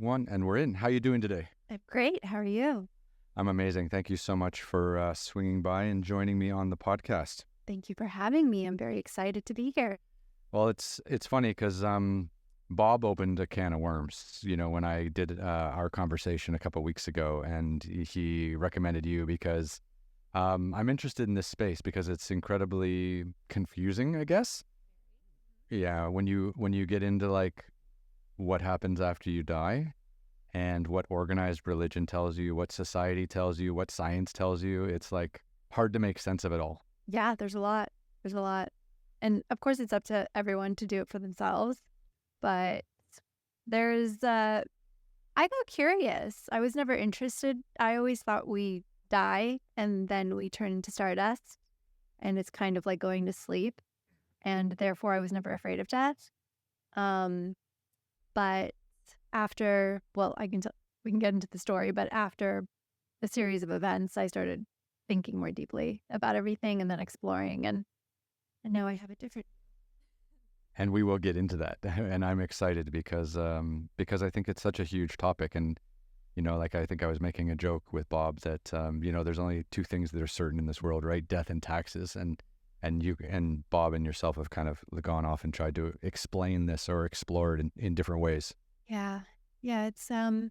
One, and we're in. How you doing today? I'm great. How are you? I'm amazing. Thank you so much for swinging by and joining me on the podcast. Thank you for having me. I'm very excited to be here. Well, it's funny because Bob opened a can of worms, when I did our conversation a couple of weeks ago, and he recommended you because I'm interested in this space because it's incredibly confusing, I guess. Yeah, when you get into like what happens after you die and what organized religion tells you, what society tells you, what science tells you, it's like hard to make sense of it all. Yeah, there's a lot. There's a lot. And of course, it's up to everyone to do it for themselves. But I got curious. I was never interested. I always thought we die and then we turn into stardust. And it's kind of like going to sleep. And therefore, I was never afraid of death. But after, well, we can get into the story, but after a series of events, I started thinking more deeply about everything and then exploring, and now I have a different. And we will get into that. And I'm excited because I think it's such a huge topic. And, like I think I was making a joke with Bob that, there's only two things that are certain in this world, right? Death and taxes. And you and Bob and yourself have kind of gone off and tried to explain this or explore it in different ways. Yeah. It's and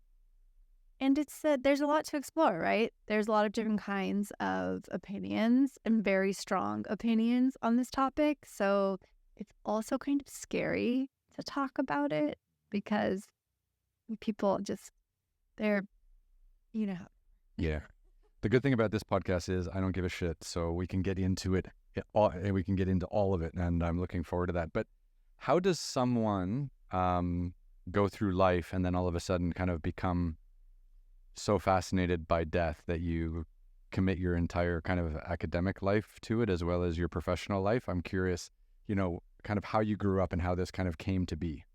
it's there's a lot to explore, right? There's a lot of different kinds of opinions and very strong opinions on this topic. So it's also kind of scary to talk about it because people they're. Yeah. The good thing about this podcast is I don't give a shit, so we can get into it all, and we can get into all of it, and I'm looking forward to that. But how does someone go through life and then all of a sudden kind of become so fascinated by death that you commit your entire kind of academic life to it as well as your professional life? I'm curious, kind of how you grew up and how this kind of came to be.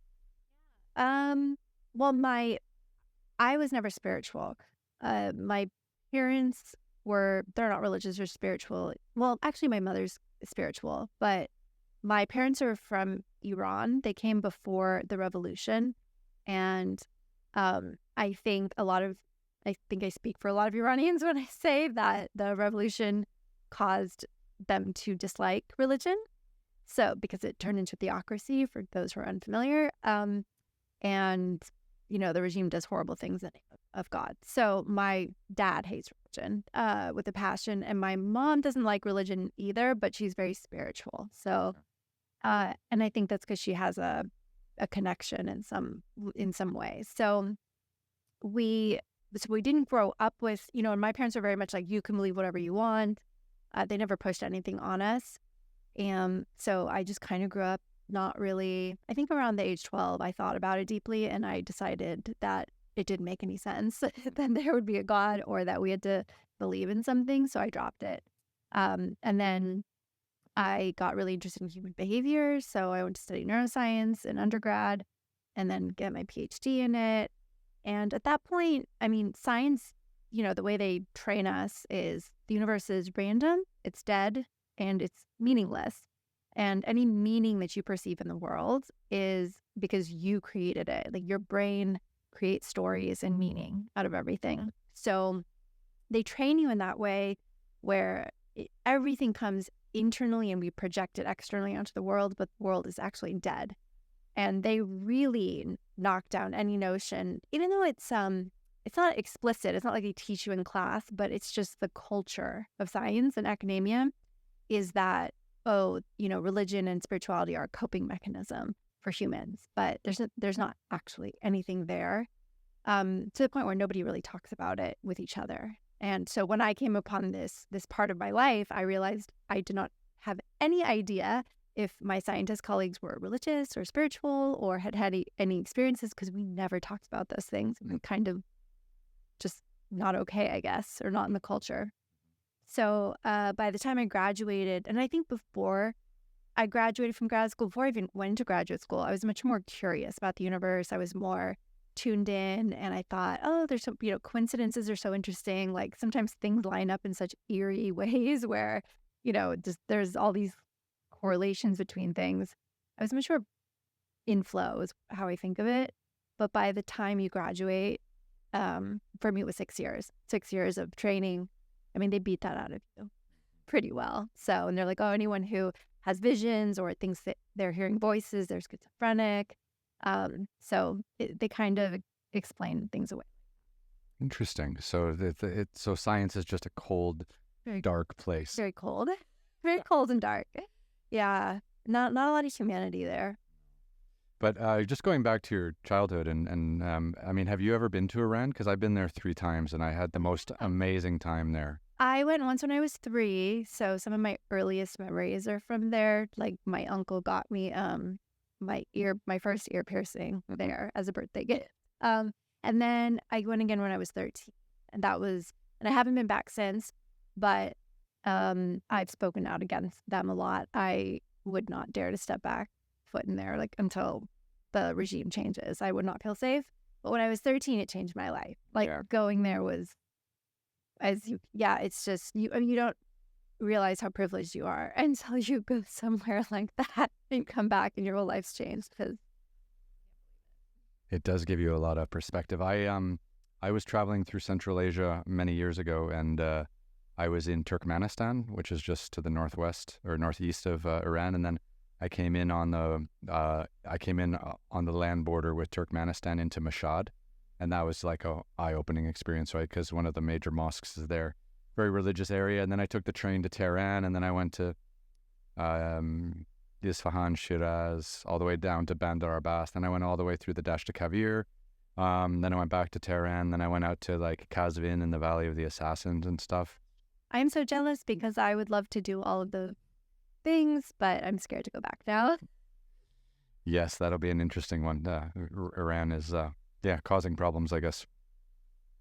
Well, I was never spiritual. My parents they're not religious or spiritual. Well, actually, my mother's spiritual, but my parents are from Iran. They came before the revolution. And I think I speak for a lot of Iranians when I say that the revolution caused them to dislike religion. So, because it turned into theocracy for those who are unfamiliar. And the regime does horrible things in the name of God. So my dad hates religion with a passion, and my mom doesn't like religion either, but she's very spiritual. So, and I think that's because she has a connection in some ways. So we didn't grow up with, and my parents are very much like, you can believe whatever you want. They never pushed anything on us. And so I just kind of grew up not really. I think around the age 12, I thought about it deeply, and I decided that it didn't make any sense that there would be a God or that we had to believe in something. So I dropped it. And then I got really interested in human behavior. So I went to study neuroscience in undergrad and then get my PhD in it. And at that point, I mean, science, the way they train us is the universe is random, it's dead, and it's meaningless. And any meaning that you perceive in the world is because you created it. Like your brain creates stories and meaning out of everything. So they train you in that way where everything comes internally and we project it externally onto the world, but the world is actually dead. And they really knock down any notion, even though it's not explicit. It's not like they teach you in class, but it's just the culture of science and academia is that, religion and spirituality are a coping mechanism for humans, but there's not actually anything there, to the point where nobody really talks about it with each other. And so when I came upon this part of my life, I realized I did not have any idea if my scientist colleagues were religious or spiritual or had any experiences, because we never talked about those things. And kind of just not okay, I guess, or not in the culture. So by the time I graduated, and I think before I graduated from grad school, before I even went to graduate school, I was much more curious about the universe. I was more tuned in, and I thought, there's some, coincidences are so interesting. Like sometimes things line up in such eerie ways where, just there's all these correlations between things. I was much more in flow is how I think of it. But by the time you graduate, for me, it was 6 years. 6 years of training. I mean, they beat that out of you pretty well. So, and they're like, oh, anyone who has visions or thinks that they're hearing voices, they're schizophrenic. They kind of explain things away. Interesting. So so science is just a cold, Very, dark place. very cold, very cold and dark. Yeah, not a lot of humanity there. But just going back to your childhood, and I mean, have you ever been to Iran? Because I've been there 3 times, and I had the most amazing time there. I went once when I was 3, so some of my earliest memories are from there. Like my uncle got me my first ear piercing there as a birthday gift. And then I went again when I was 13, and I haven't been back since, but I've spoken out against them a lot. I would not dare to step back foot in there like until the regime changes. I would not feel safe. But when I was 13, it changed my life. Like going there was, it's just you don't realize how privileged you are until you go somewhere like that and come back and your whole life's changed. Because it does give you a lot of perspective. I was traveling through Central Asia many years ago, and I was in Turkmenistan, which is just to the northwest or northeast of Iran, and then I came in on the land border with Turkmenistan into Mashhad, and that was like a eye-opening experience, right? Because one of the major mosques is there, very religious area. And then I took the train to Tehran, and then I went to Isfahan, Shiraz, all the way down to Bandar Abbas. Then I went all the way through the Dasht Kavir. Then I went back to Tehran. Then I went out to like Kazvin in the Valley of the Assassins and stuff. I'm so jealous because I would love to do all of the things, but I'm scared to go back now. Yes, that'll be an interesting one. Iran is, causing problems, I guess.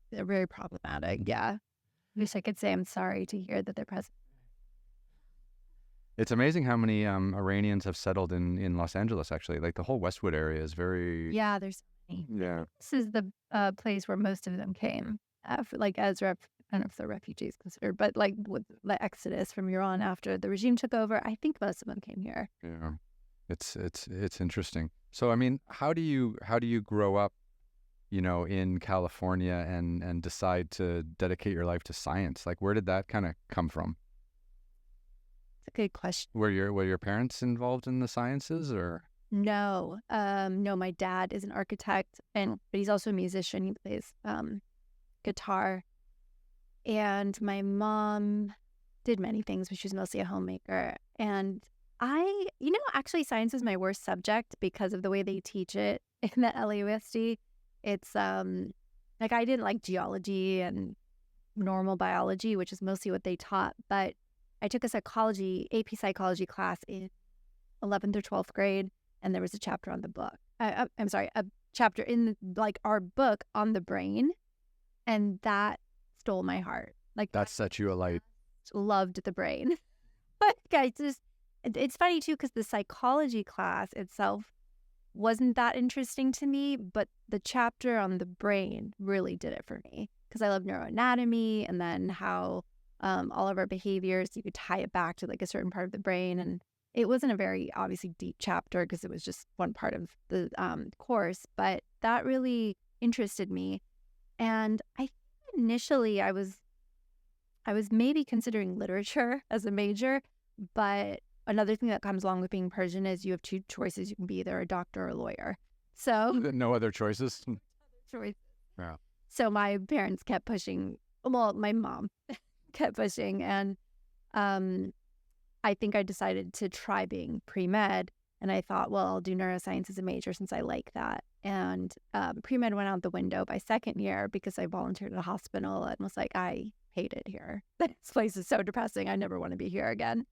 They're very problematic. Yeah. Wish I could say I'm sorry to hear that they're present. It's amazing how many Iranians have settled in Los Angeles, actually. Like the whole Westwood area is very... Yeah, there's so many. Yeah. This is the place where most of them came. I don't know if they're refugees considered, but like with the exodus from Iran after the regime took over, I think most of them came here. Yeah. It's interesting. So, I mean, how do you grow up, in California and decide to dedicate your life to science? Like, where did that kind of come from? It's a good question. Were your parents involved in the sciences, or? No, my dad is an architect, but he's also a musician. He plays guitar. And my mom did many things, but she was mostly a homemaker. And actually science is my worst subject because of the way they teach it in the LAUSD. It's like I didn't like geology and normal biology, which is mostly what they taught, but I took a AP psychology class in 11th or 12th grade, and there was a chapter on the book. A chapter in like our book on the brain, and that stole my heart. Like that set you alight. Loved the brain. It's funny too because the psychology class itself wasn't that interesting to me, but the chapter on the brain really did it for me because I love neuroanatomy and then how all of our behaviors, you could tie it back to like a certain part of the brain. And it wasn't a very obviously deep chapter because it was just one part of the course, but that really interested me. And I think initially I was maybe considering literature as a major, but another thing that comes along with being Persian is you have 2 choices. You can be either a doctor or a lawyer. So no other choices. Yeah. So my parents kept pushing. Well, my mom kept pushing, and I think I decided to try being pre-med. And I thought, well, I'll do neuroscience as a major since I like that. And pre-med went out the window by second year because I volunteered at a hospital and was like, I hate it here. This place is so depressing. I never want to be here again.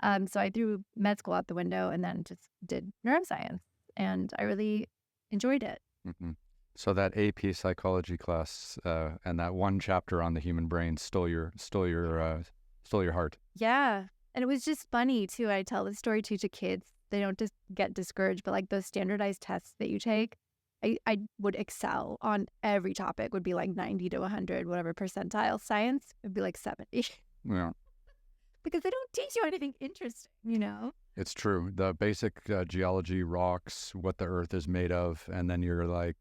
So I threw med school out the window and then just did neuroscience. And I really enjoyed it. Mm-hmm. So that AP psychology class and that one chapter on the human brain stole your heart. Yeah. And it was just funny, too. I tell this story, too, to kids. They don't just get discouraged, but like those standardized tests that you take, I would excel on every topic, would be like 90 to 100, whatever percentile. Science would be like 70. Yeah. Because they don't teach you anything interesting, It's true. The basic geology, rocks, what the earth is made of, and then you're like,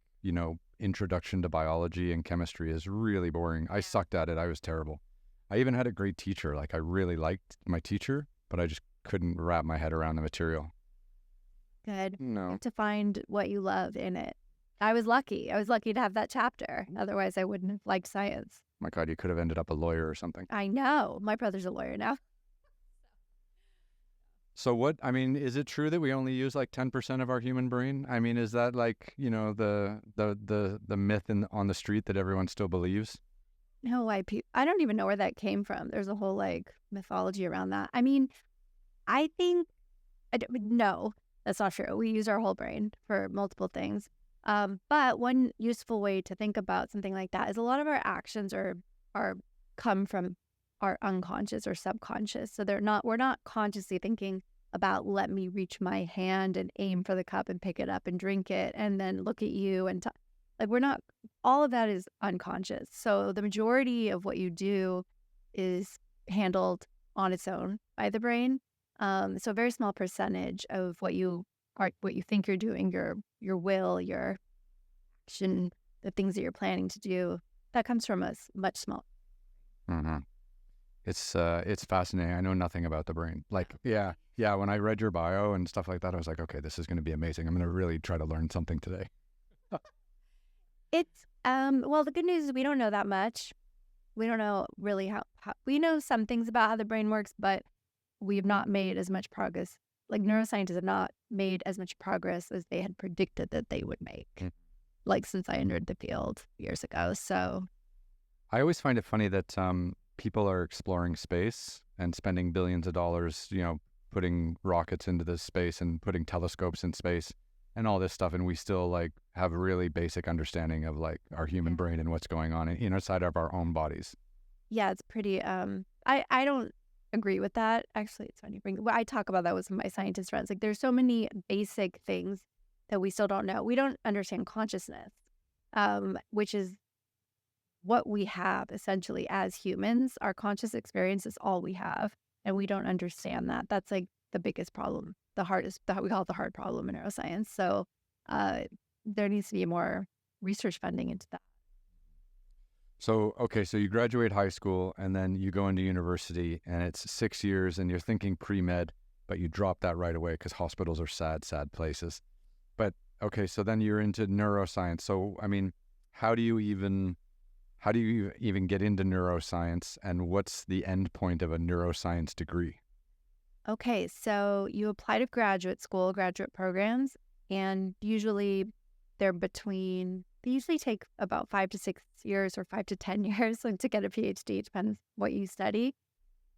introduction to biology and chemistry is really boring. I sucked at it. I was terrible. I even had a great teacher. Like, I really liked my teacher, but I just couldn't wrap my head around the material. Good. You No. have to find what you love in it. I was lucky. I was lucky to have that chapter. Otherwise, I wouldn't have liked science. My God, you could have ended up a lawyer or something. I know. My brother's a lawyer now. So is it true that we only use like 10% of our human brain? I mean, is that like, the myth on the street that everyone still believes? No, I don't even know where that came from. There's a whole like mythology around that. I mean, I think, no, that's not true. We use our whole brain for multiple things. But one useful way to think about something like that is a lot of our actions are come from our unconscious or subconscious. So we're not consciously thinking about, let me reach my hand and aim for the cup and pick it up and drink it and then look at you and like, we're not, all of that is unconscious. So the majority of what you do is handled on its own by the brain. So a very small percentage of what you think you're doing, your will, your action, the things that you're planning to do, that comes from a much smaller. Mm-hmm. It's fascinating. I know nothing about the brain. Like, yeah. When I read your bio and stuff like that, I was like, okay, this is going to be amazing. I'm going to really try to learn something today. It's well, the good news is we don't know that much. We don't know really how we know some things about how the brain works, but we have not made as much progress. Like, neuroscientists have not made as much progress as they had predicted that they would make. Like, since I entered the field years ago. So I always find it funny that people are exploring space and spending billions of dollars, putting rockets into this space and putting telescopes in space and all this stuff, and we still like have a really basic understanding of like our human brain and what's going on inside of our own bodies. Yeah, it's pretty. I don't agree with that. Actually, it's funny. I talk about that with some of my scientist friends. Like, there's so many basic things that we still don't know. We don't understand consciousness, which is what we have essentially as humans. Our conscious experience is all we have, and we don't understand that. That's like the biggest problem, we call it the hard problem in neuroscience. So there needs to be more research funding into that. So, okay, so you graduate high school and then you go into university and it's 6 years and you're thinking pre-med, but you drop that right away because hospitals are sad, sad places. But okay, so then you're into neuroscience. So, I mean, how do you even get into neuroscience, and what's the end point of a neuroscience degree? Okay, so you apply to graduate programs, and usually they usually take about 5 to 6 years or 5 to 10 years to get a PhD. It depends what you study.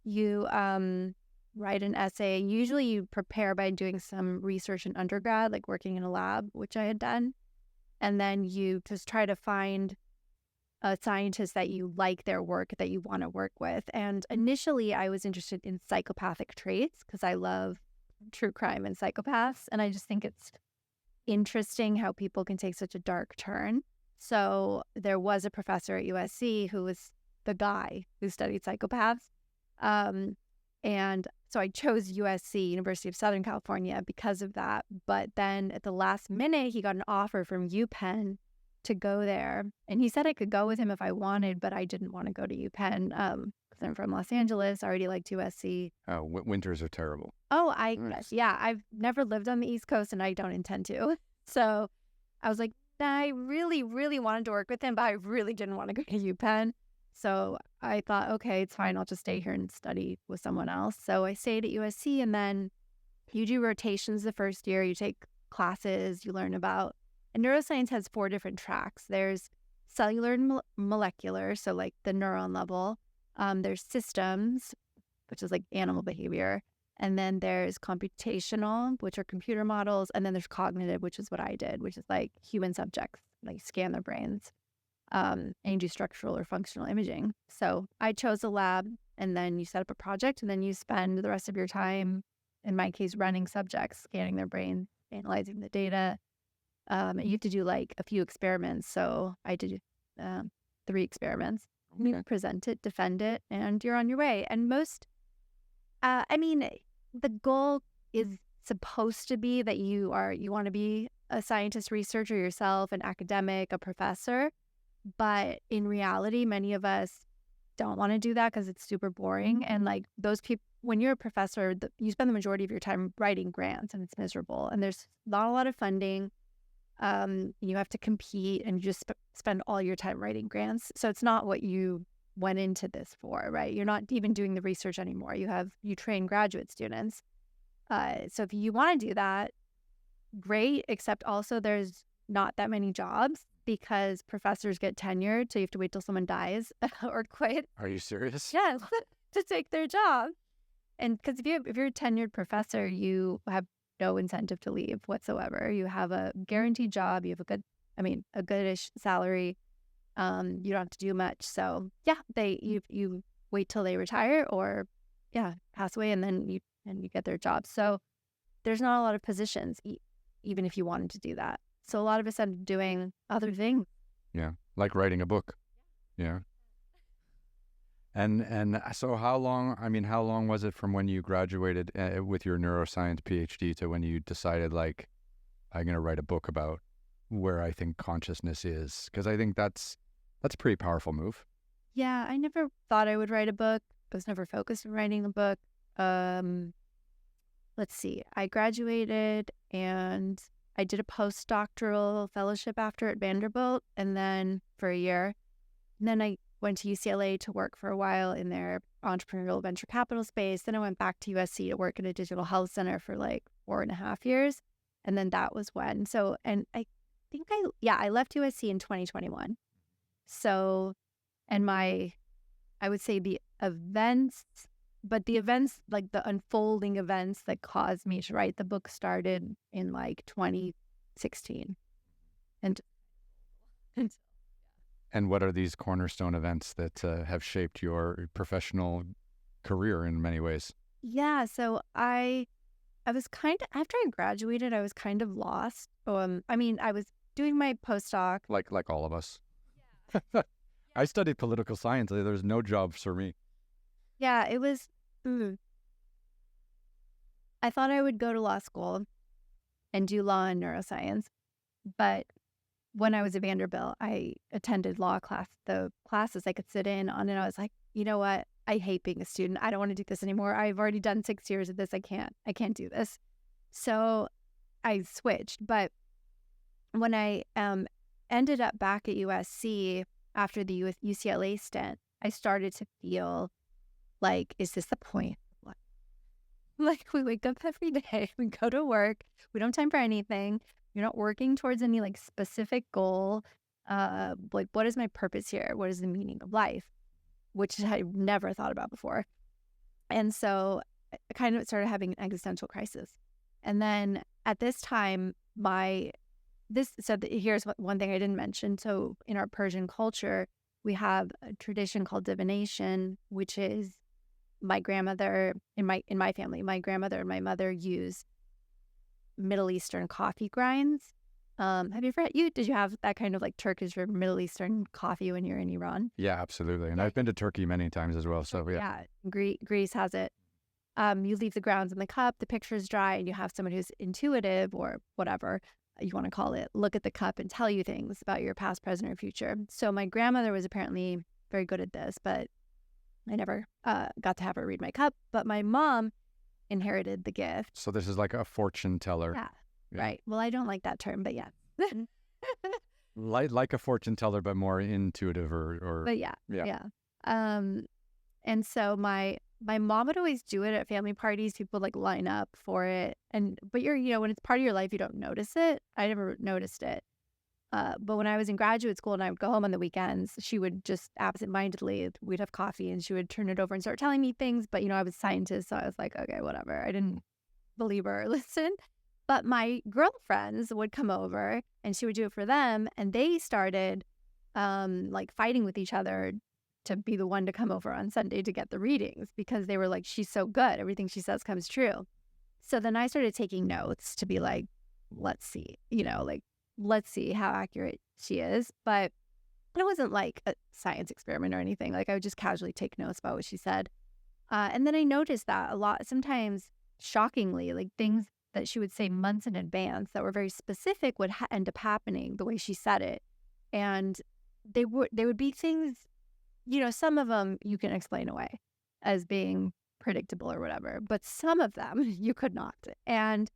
You write an essay. Usually you prepare by doing some research in undergrad, like working in a lab, which I had done. And then you just try to find a scientist that you like their work, that you want to work with. And initially I was interested in psychopathic traits because I love true crime and psychopaths. And I just think it's interesting how people can take such a dark turn. So there was a professor at USC who was the guy who studied psychopaths. And so I chose USC, University of Southern California, because of that. But then at the last minute, he got an offer from UPenn to go there. And he said I could go with him if I wanted, but I didn't want to go to UPenn because I'm from Los Angeles. I already liked USC. Oh, winters are terrible. Oh, yeah, I've never lived on the East Coast and I don't intend to. So I was like, I really, really wanted to work with him, but I really didn't want to go to UPenn. So I thought, okay, it's fine. I'll just stay here and study with someone else. So I stayed at USC, and then you do rotations the first year. You take classes, you learn about, and neuroscience has 4 different tracks. There's cellular and molecular, so like the neuron level. There's systems, which is like animal behavior. And then there's computational, which are computer models. And then there's cognitive, which is what I did, which is like human subjects, like scan their brains. And you do structural or functional imaging. So I chose a lab, and then you set up a project, and then you spend the rest of your time, in my case, running subjects, scanning their brain, analyzing the data. And you have to do like a few experiments. So I did 3 experiments. Okay. You present it, defend it, and you're on your way. And the goal is supposed to be that you want to be a scientist researcher yourself, an academic, a professor. But in reality, many of us don't want to do that because it's super boring. And like those people, when you're a professor, you spend the majority of your time writing grants and it's miserable. And there's not a lot of funding. You have to compete and you just spend all your time writing grants. So it's not what you went into this for, right? You're not even doing the research anymore. You train graduate students. So if you want to do that, great, except also there's not that many jobs because professors get tenured, so you have to wait till someone dies or quit. Are you serious? Yes, to take their job. And because if you're a tenured professor, you have no incentive to leave whatsoever. You have a guaranteed job. You have a goodish salary. You don't have to do much. So yeah, you wait till they retire or pass away, and then you get their job. So there's not a lot of positions, even if you wanted to do that. So a lot of us end up doing other things. Yeah, like writing a book. Yeah. And so how long was it from when you graduated with your neuroscience PhD to when you decided, like, I'm going to write a book about where I think consciousness is? Because I think that's a pretty powerful move. Yeah, I never thought I would write a book. I was never focused on writing a book. Let's see. I graduated and I did a postdoctoral fellowship after at Vanderbilt, and then for a year. And then I went to UCLA to work for a while in their entrepreneurial venture capital space. Then I went back to USC to work in a digital health center for like 4.5 years. And then that was when. So, and I think I left USC in 2021. So, and I would say the events, like the unfolding events that caused me to write the book started in like 2016. And what are these cornerstone events that have shaped your professional career in many ways? Yeah, so I was after I graduated, I was kind of lost. I was doing my postdoc. Like all of us. Yeah. I studied political science. There's no jobs for me. Yeah, it was. I thought I would go to law school and do law and neuroscience, but when I was at Vanderbilt, I attended law class, the classes I could sit in on, and I was like, you know what? I hate being a student. I don't want to do this anymore. I've already done 6 years of this. I can't do this. So I switched. But when I ended up back at USC after the UCLA stint, I started to feel like, is this the point? Like, we wake up every day, we go to work, we don't have time for anything. You're not working towards any like specific goal. Like, what is my purpose here? What is the meaning of life? Which I never thought about before. And so I kind of started having an existential crisis. And then at this time, here's one thing I didn't mention. So in our Persian culture, we have a tradition called divination, which is my grandmother in my family. My grandmother and my mother use Middle Eastern coffee grinds. Did you have that kind of like Turkish or Middle Eastern coffee when you're in Iran? Yeah, absolutely. And I've been to Turkey many times as well. So yeah. Greece has it. You leave the grounds in the cup, the picture's dry, and you have someone who's intuitive or whatever you want to call it, look at the cup and tell you things about your past, present, or future. So my grandmother was apparently very good at this, but I never got to have her read my cup. But my mom inherited the gift. So this is like a fortune teller. Yeah. Right. Well, I don't like that term, but yeah. like a fortune teller, but more intuitive or. But yeah. And so my mom would always do it at family parties. People like line up for it, but when it's part of your life, you don't notice it. I never noticed it. But when I was in graduate school and I would go home on the weekends, she would just absentmindedly, we'd have coffee and she would turn it over and start telling me things. But, I was a scientist, so I was like, okay, whatever. I didn't believe her or listen. But my girlfriends would come over and she would do it for them. And they started like fighting with each other to be the one to come over on Sunday to get the readings because they were like, she's so good. Everything she says comes true. So then I started taking notes to be like, let's see, let's see how accurate she is. But it wasn't like a science experiment or anything. Like I would just casually take notes about what she said. And then I noticed that a lot, sometimes shockingly, like things that she would say months in advance that were very specific would end up happening the way she said it. And they would be things, some of them you can explain away as being predictable or whatever, but some of them you could not. And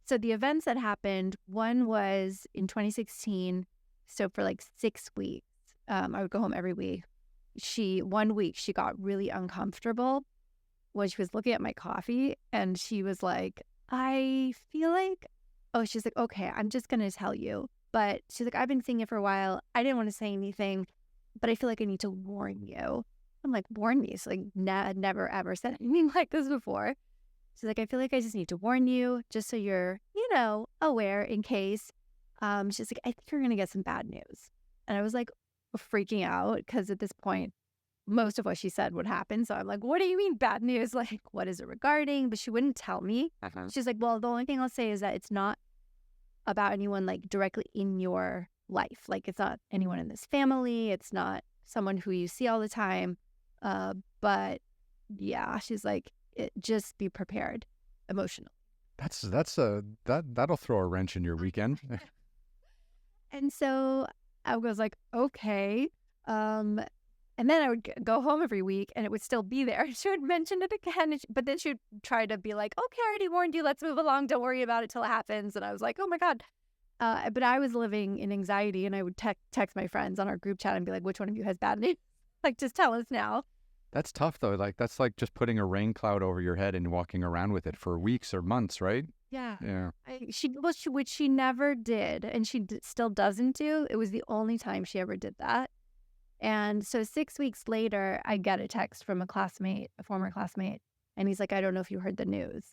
so the events that happened, one was in 2016. So for like 6 weeks, I would go home every week. 1 week, she got really uncomfortable when she was looking at my coffee, and she was like, I feel like, she's like, okay, I'm just going to tell you. But she's like, I've been seeing it for a while. I didn't want to say anything, but I feel like I need to warn you. I'm like, warn me? So like, never ever said anything like this before. She's like, I feel like I just need to warn you just so you're, aware in case. She's like, I think you're going to get some bad news. And I was like freaking out because at this point, most of what she said would happen. So I'm like, what do you mean bad news? Like, what is it regarding? But she wouldn't tell me. She's like, well, the only thing I'll say is that it's not about anyone like directly in your life. Like, it's not anyone in this family. It's not someone who you see all the time. But yeah, she's like, just be prepared emotionally. That'll throw a wrench in your weekend. And so I was like, okay. And then I would go home every week and it would still be there. She would mention it again, but then she would try to be like, okay, I already warned you. Let's move along. Don't worry about it till it happens. And I was like, oh my God. But I was living in anxiety, and I would text my friends on our group chat and be like, which one of you has bad news? Like, just tell us now. That's tough, though. Like, that's like just putting a rain cloud over your head and walking around with it for weeks or months, right? Yeah. Yeah. Which she never did, and she still doesn't do. It was the only time she ever did that. And so 6 weeks later, I get a text from a former classmate, and he's like, I don't know if you heard the news.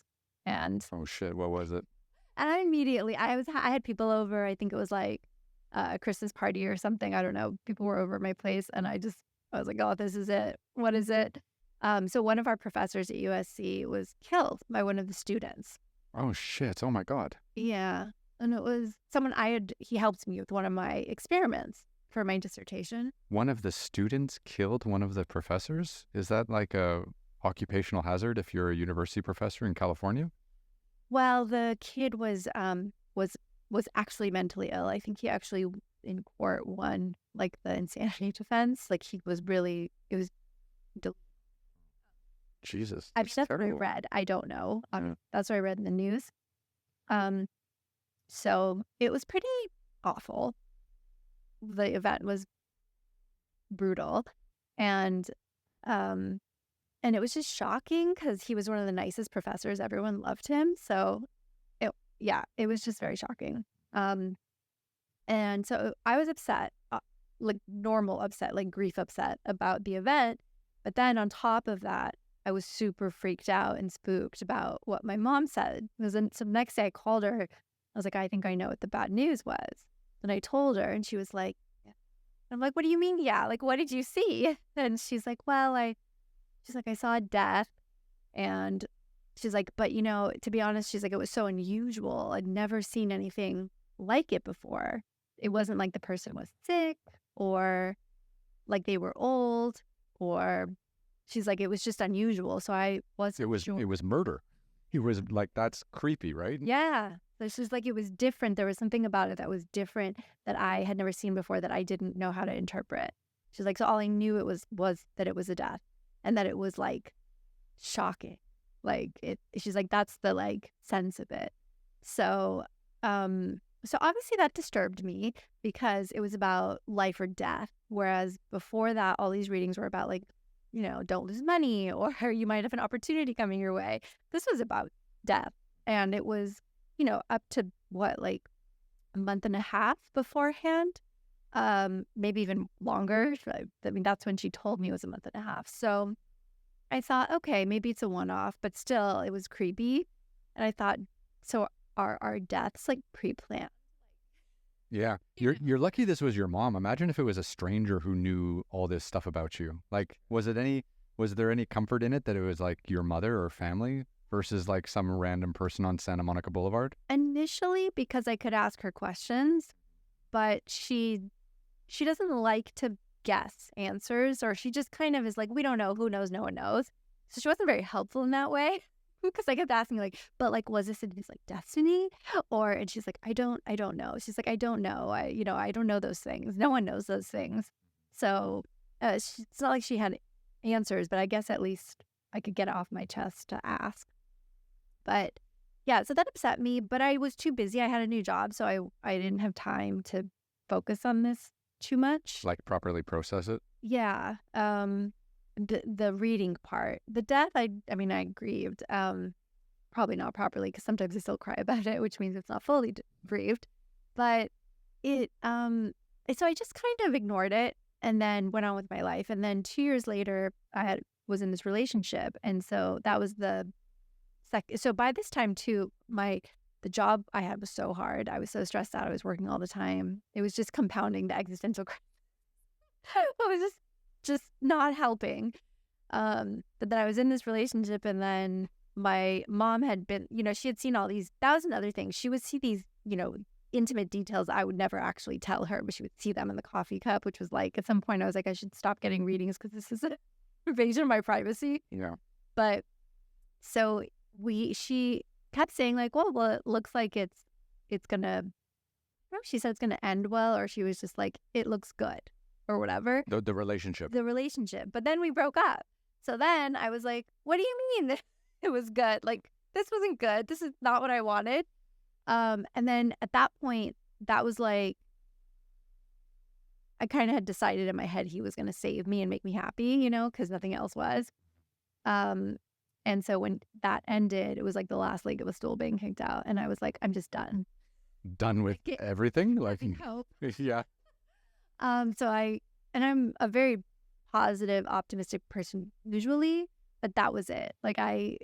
And oh shit, what was it? And I immediately, I had people over. I think it was like a Christmas party or something. I don't know. People were over at my place, and I was like, oh, this is it. What is it? So one of our professors at USC was killed by one of the students. Oh shit! Oh my God. Yeah, and it was someone he helped me with one of my experiments for my dissertation. One of the students killed one of the professors? Is that like a occupational hazard if you're a university professor in California? Well, the kid was actually mentally ill. I think he actually in court won like the insanity defense. Like it was. Jesus. That's what I read. I don't know. That's what I read in the news. So it was pretty awful. The event was brutal, and it was just shocking because he was one of the nicest professors. Everyone loved him. So it was just very shocking. And so I was upset, like normal upset, like grief upset about the event. But then on top of that, I was super freaked out and spooked about what my mom said. So the next day I called her. I was like, I think I know what the bad news was. And I told her, and she was like, yeah. I'm like, what do you mean? Yeah. Like, what did you see? And she's like, well, I saw a death. And she's like, but to be honest, she's like, it was so unusual. I'd never seen anything like it before. It wasn't like the person was sick or like they were old, or she's like, it was just unusual. So I wasn't sure. It was murder. He was like, that's creepy, right? Yeah. So she's like, it was different. There was something about it that was different that I had never seen before that I didn't know how to interpret. She's like, so all I knew it was that it was a death, and that it was like shocking. Like she's like, that's the like sense of it. So, so obviously that disturbed me because it was about life or death. Whereas before that, all these readings were about like, don't lose money, or you might have an opportunity coming your way. This was about death. And it was, up to like a month and a half beforehand, maybe even longer. I mean, that's when she told me it was a month and a half. So I thought, okay, maybe it's a one-off, but still it was creepy. And I thought, so are our deaths like pre-planned? Yeah. You're lucky this was your mom. Imagine if it was a stranger who knew all this stuff about you. Like, was there any comfort in it that it was like your mother or family versus like some random person on Santa Monica Boulevard? Initially, because I could ask her questions, but she doesn't like to guess answers, or she just kind of is like, we don't know, who knows, no one knows. So she wasn't very helpful in that way. because I kept asking like, but like, was this in his like destiny? And she's like, I don't know. She's like, I don't know. I don't know those things. No one knows those things. So it's not like she had answers, but I guess at least I could get it off my chest to ask. But yeah, so that upset me, but I was too busy. I had a new job, so I didn't have time to focus on this too much. Like properly process it? Yeah. The reading part. The death, I mean, I grieved. Probably not properly because sometimes I still cry about it, which means it's not fully grieved. But so I just kind of ignored it and then went on with my life. And then 2 years later, was in this relationship, and so that was the so by this time too, the job I had was so hard. I was so stressed out. I was working all the time. It was just compounding the existential crisis. I was just not helping. But then I was in this relationship, and then my mom had been, she had seen all these. That was another thing. She would see these, intimate details I would never actually tell her, but she would see them in the coffee cup, which was like, at some point I was like, I should stop getting readings because this is an invasion of my privacy. Yeah. But so she kept saying like, well, it looks like it's gonna, she said it's gonna end well, or she was just like, it looks good or whatever. The relationship. The relationship. But then we broke up. So then I was like, what do you mean it was good? Like, this wasn't good. This is not what I wanted. And then at that point, that was like, I kind of had decided in my head he was going to save me and make me happy, because nothing else was. And so when that ended, it was like the last leg of the stool being kicked out. And I was like, I'm just done. Done with everything? Like, hope. Yeah. And I'm a very positive, optimistic person usually, but that was it. Like, I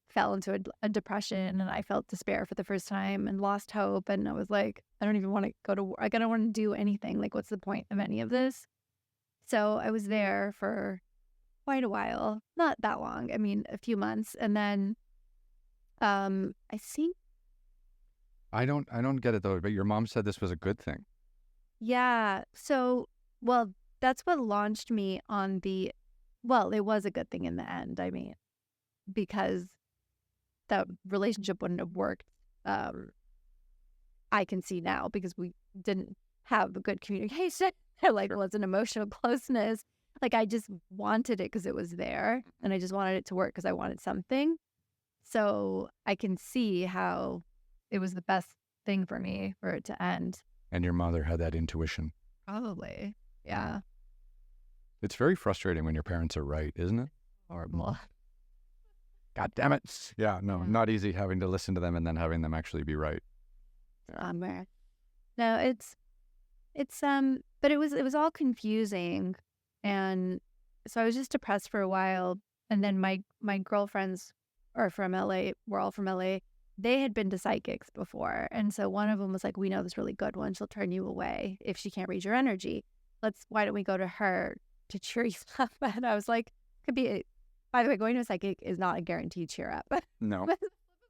fell into a depression, and I felt despair for the first time and lost hope. And I was like, I don't even want to go to work. Like, I don't want to do anything. Like, what's the point of any of this? So I was there for quite a while, not that long. I mean, a few months. And then I think I don't get it though, but your mom said this was a good thing. Yeah. So, well, that's what launched me on it was a good thing in the end. I mean, because that relationship wouldn't have worked. I can see now because we didn't have a good communication. There was an emotional closeness. Like, I just wanted it because it was there, and I just wanted it to work because I wanted something. So I can see how it was the best thing for me for it to end. And your mother had that intuition. Probably. Yeah. It's very frustrating when your parents are right, isn't it? Horrible. God damn it. Yeah, no, not easy having to listen to them and then having them actually be right. No, it's but it was all confusing. And so I was just depressed for a while. And then my girlfriends are from LA. We're all from LA. They had been to psychics before. And so one of them was like, we know this really good one. She'll turn you away if she can't read your energy. Why don't we go to her to cheer you up? And I was like, by the way, going to a psychic is not a guaranteed cheer up. No.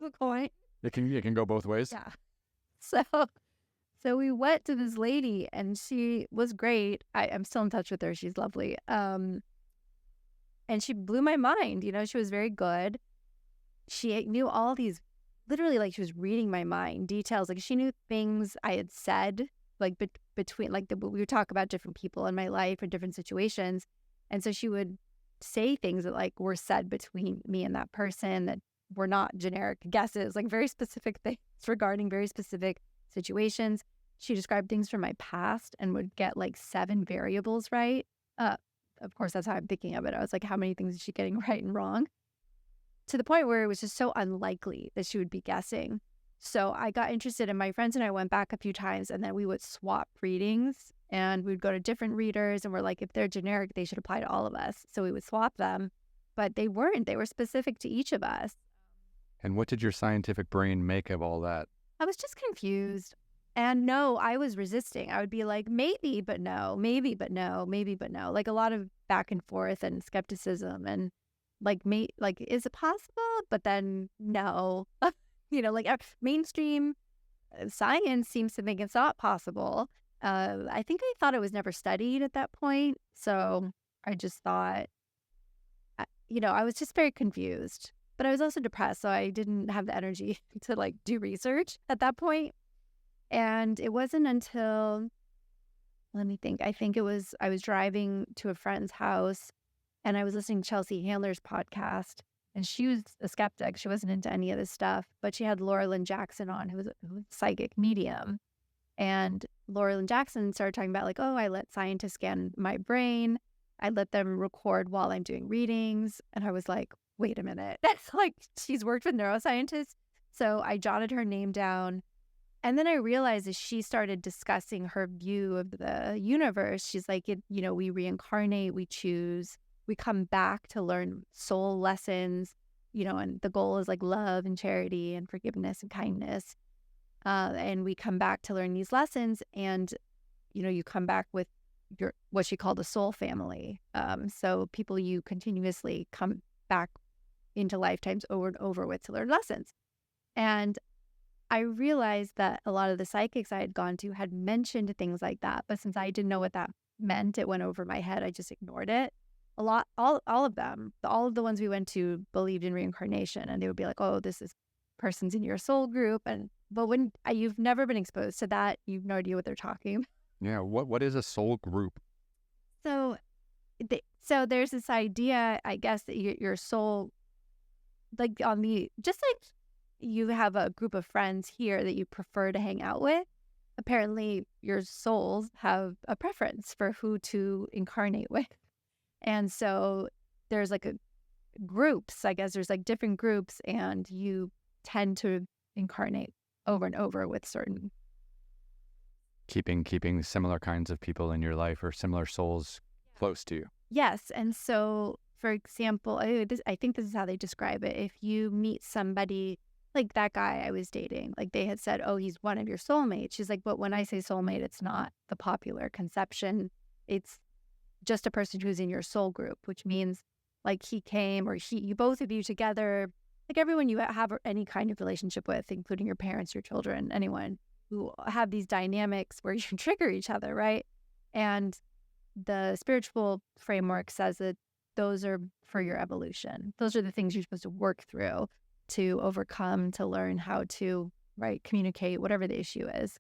The coin. It can go both ways. Yeah. So we went to this lady, and she was great. I'm still in touch with her. She's lovely. And she blew my mind. She was very good. She knew all these, literally, like, she was reading my mind, details. Like, she knew things I had said, like, between, like, we would talk about different people in my life or different situations. And so she would say things that, like, were said between me and that person that were not generic guesses, like very specific things regarding very specific situations. She described things from my past and would get like 7 variables right. Of course, that's how I'm thinking of it. I was like, how many things is she getting right and wrong? To the point where it was just so unlikely that she would be guessing. So I got interested, and my friends and I went back a few times, and then we would swap readings, and we would go to different readers, and we're like, if they're generic, they should apply to all of us. So we would swap them, but they weren't. They were specific to each of us. And what did your scientific brain make of all that? I was just confused. And no, I was resisting. I would be like, maybe, but no, maybe, but no, maybe, but no. Like, a lot of back and forth and skepticism, and like, is it possible? But then no, like mainstream science seems to think it's not possible. I think I thought it was never studied at that point. So I just thought, I was just very confused. but I was also depressed, so I didn't have the energy to like do research at that point. And it wasn't until, let me think, I was driving to a friend's house and I was listening to Chelsea Handler's podcast. And she was a skeptic. She wasn't into any of this stuff, but she had Laura Lynn Jackson on, who was a psychic medium. And Laura Lynn Jackson started talking about like, oh, I let scientists scan my brain. I let them record while I'm doing readings. And I was like, wait a minute. That's like, she's worked with neuroscientists. So I jotted her name down. And then I realized as she started discussing her view of the universe, she's like, we reincarnate, we choose, we come back to learn soul lessons, and the goal is like love and charity and forgiveness and kindness. And we come back to learn these lessons, and, you come back with what she called a soul family. So people you continuously come back into lifetimes over and over with to learn lessons. And I realized that a lot of the psychics I had gone to had mentioned things like that, but since I didn't know what that meant, it went over my head. I just ignored it. All of them, all of the ones we went to believed in reincarnation, and they would be like, "Oh, this is person's in your soul group," but when you've never been exposed to that, you've no idea what they're talking about. Yeah, what is a soul group? So, so there's this idea, I guess, that your soul, like just like you have a group of friends here that you prefer to hang out with. Apparently, your souls have a preference for who to incarnate with. And so there's like groups, I guess there's like different groups, and you tend to incarnate over and over with certain. Keeping similar kinds of people in your life or similar souls close to you. Yes. And so, for example, I think this is how they describe it. If you meet somebody like that guy I was dating, like they had said, oh, he's one of your soulmates. She's like, but when I say soulmate, it's not the popular conception. It's just a person who's in your soul group, which means like he came, or you both of you together, like everyone you have any kind of relationship with, including your parents, your children, anyone who have these dynamics where you trigger each other, right? And the spiritual framework says that those are for your evolution. Those are the things you're supposed to work through to overcome, to learn how to, right, communicate, whatever the issue is,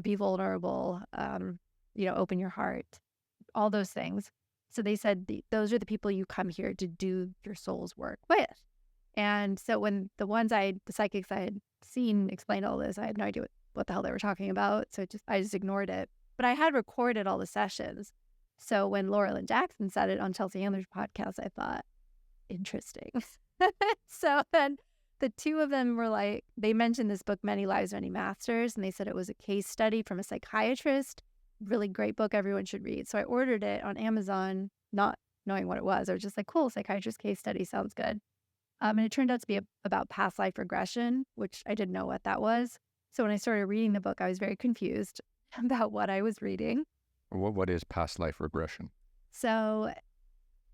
be vulnerable, open your heart, all those things. So they said those are the people you come here to do your soul's work with. And so when the psychics I had seen explain all this, I had no idea what the hell they were talking about. So I just ignored it. But I had recorded all the sessions. So when Laura Lynn Jackson said it on Chelsea Handler's podcast, I thought, interesting. So then the two of them were like, they mentioned this book, Many Lives, Many Masters, and they said it was a case study from a psychiatrist. Really great book everyone should read. So I ordered it on Amazon, not knowing what it was. I was just like, cool, psychiatrist case study, sounds good. And it turned out to be about past life regression, which I didn't know what that was. So when I started reading the book, I was very confused about what I was reading. What is past life regression? So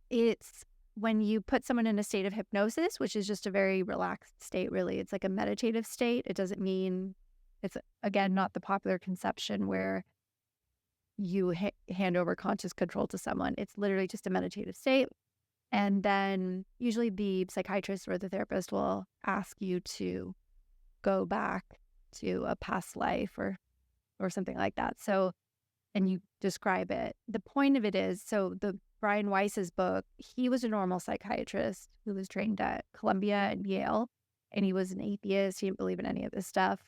it's when you put someone in a state of hypnosis, which is just a very relaxed state, really. It's like a meditative state. It doesn't mean, it's, again, not the popular conception where you hand over conscious control to someone. It's literally just a meditative state. And then usually the psychiatrist or the therapist will ask you to go back to a past life or something like that. So, and you describe it. The point of it is, so the Brian Weiss's book, he was a normal psychiatrist who was trained at Columbia and Yale, and he was an atheist. He didn't believe in any of this stuff.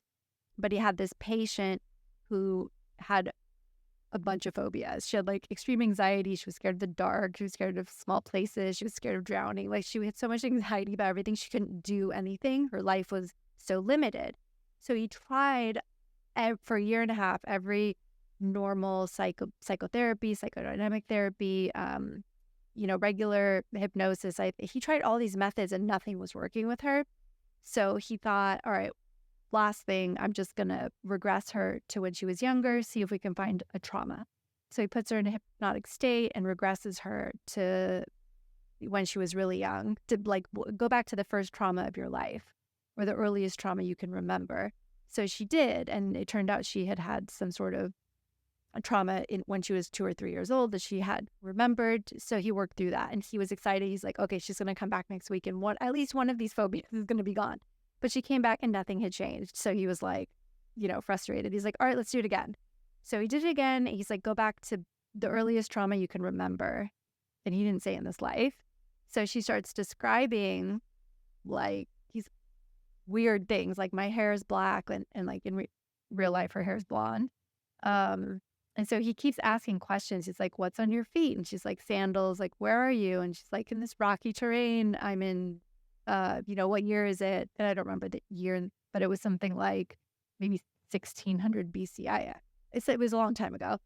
But he had this patient who had a bunch of phobias. She had like extreme anxiety. She was scared of the dark. She was scared of small places. She was scared of drowning. Like she had so much anxiety about everything. She couldn't do anything. Her life was so limited. So he tried for a year and a half every normal psychotherapy, psychodynamic therapy, regular hypnosis. He tried all these methods and nothing was working with her. So he thought, all right, last thing, I'm just going to regress her to when she was younger, see if we can find a trauma. So he puts her in a hypnotic state and regresses her to when she was really young, to like go back to the first trauma of your life or the earliest trauma you can remember. So she did, and it turned out she had some sort of a trauma when she was 2 or 3 years old that she had remembered. So he worked through that and he was excited. He's like, okay, she's going to come back next week and at least one of these phobias is going to be gone. But she came back and nothing had changed. So he was like, frustrated. He's like, all right, let's do it again. So he did it again. He's like, go back to the earliest trauma you can remember. And he didn't say in this life. So she starts describing like these weird things, like my hair is black and like in real life, her hair is blonde. And so he keeps asking questions. He's like, what's on your feet? And she's like, sandals. Like, where are you? And she's like, in this rocky terrain. I'm in, what year is it? And I don't remember the year, but it was something like maybe 1600 BC. It was a long time ago.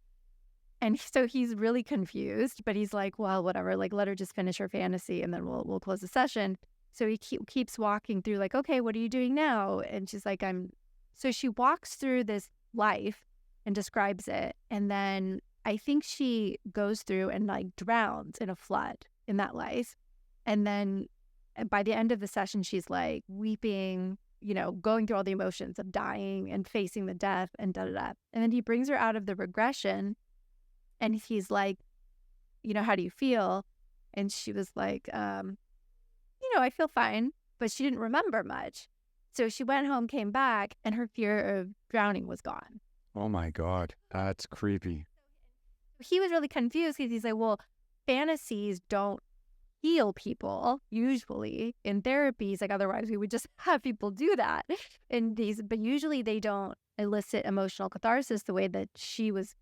And so he's really confused, but he's like, well, whatever, like, let her just finish her fantasy and then we'll close the session. So he keeps walking through like, okay, what are you doing now? And she's like, so she walks through this life and describes it. And then I think she goes through and like drowns in a flood in that life. And then by the end of the session, she's like weeping, going through all the emotions of dying and facing the death and da-da-da. And then he brings her out of the regression and he's like, how do you feel? And she was like, I feel fine, but she didn't remember much. So she went home, came back, and her fear of drowning was gone. Oh my God, that's creepy. He was really confused because he's like, well, fantasies don't heal people usually in therapies. Like otherwise we would just have people do that. But usually they don't elicit emotional catharsis the way that she was,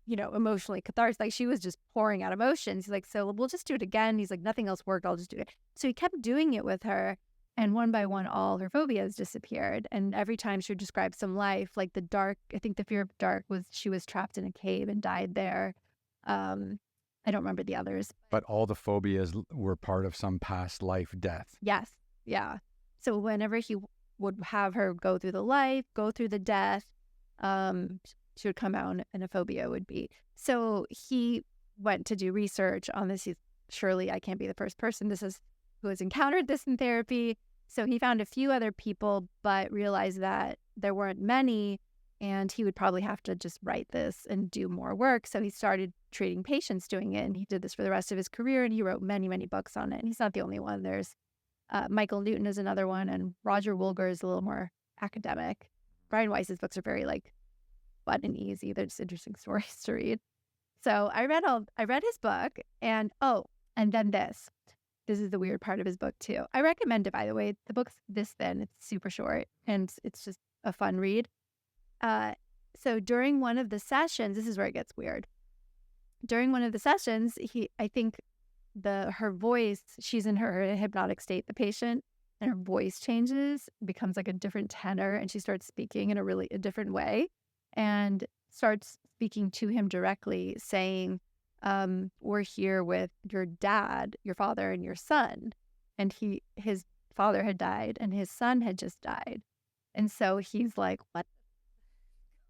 emotionally catharsis. Like she was just pouring out emotions. He's like, so we'll just do it again. He's like, nothing else worked. I'll just do it. So he kept doing it with her. And one by one, all her phobias disappeared. And every time she would describe some life, like the dark, I think the fear of dark was she was trapped in a cave and died there. I don't remember the others. But all the phobias were part of some past life death. Yes. Yeah. So whenever he would have her go through the life, go through the death, she would come out and a phobia would be. So he went to do research on this. Surely I can't be the first person who has encountered this in therapy. So he found a few other people, but realized that there weren't many, and he would probably have to just write this and do more work. So he started treating patients doing it, and he did this for the rest of his career, and he wrote many, many books on it. And he's not the only one. There's Michael Newton is another one, and Roger Woolger is a little more academic. Brian Weiss's books are very fun and easy. They're just interesting stories to read. So I read his book, and then this. This is the weird part of his book too. I recommend it, by the way. The book's this thin. It's super short, and it's just a fun read. So during one of the sessions, this is where it gets weird. During one of the sessions, I think her voice, she's in her hypnotic state, the patient, and her voice changes, becomes like a different tenor, and she starts speaking in a different way, and starts speaking to him directly, saying, we're here with your dad, your father, and your son. And his father had died and his son had just died. And so he's like, what?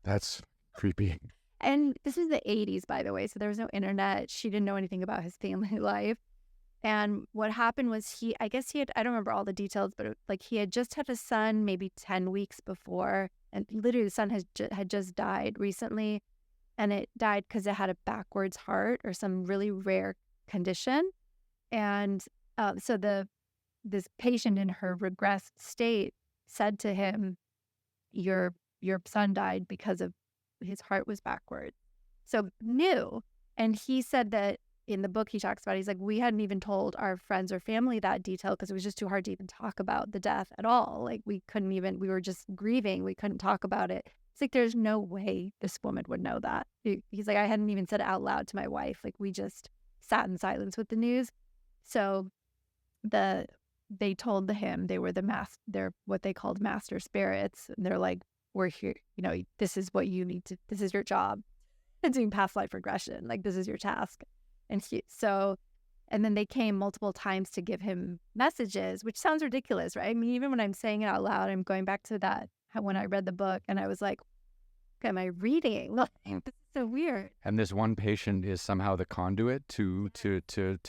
That's creepy. And this is the 80s, by the way. So there was no internet. She didn't know anything about his family life. And what happened was I don't remember all the details, but he had just had a son maybe 10 weeks before. And literally the son had just died recently. And it died because it had a backwards heart or some really rare condition. And so this patient in her regressed state said to him, your son died because of his heart was backwards. So knew. And he said that in the book he talks about, he's like, we hadn't even told our friends or family that detail because it was just too hard to even talk about the death at all. We were just grieving. We couldn't talk about it. It's like, there's no way this woman would know that. He's like, I hadn't even said it out loud to my wife. We just sat in silence with the news. So they told him they were they're what they called master spirits. And they're like, we're here, this is what you need to, this is your job. And doing past life regression. This is your task. And then they came multiple times to give him messages, which sounds ridiculous, right? I mean, even when I'm saying it out loud, I'm going back to that when I read the book and I was like, what am I reading? This is so weird. And this one patient is somehow the conduit to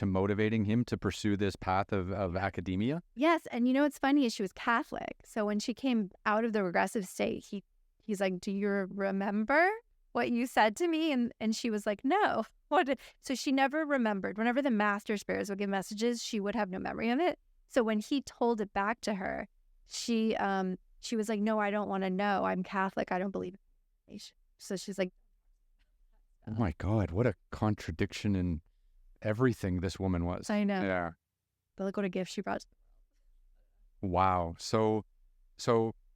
motivating him to pursue this path of academia? Yes. And what's funny is she was Catholic. So when she came out of the regressive state, he's like, do you remember? what you said to me? And she was like, no. So she never remembered. Whenever the master spirits would give messages, she would have no memory of it. So when he told it back to her, she was like, no, I don't want to know. I'm Catholic. I don't believe in it. So she's like, oh my God, what a contradiction in everything this woman was. I know. Yeah. But look what a gift she brought. Wow. So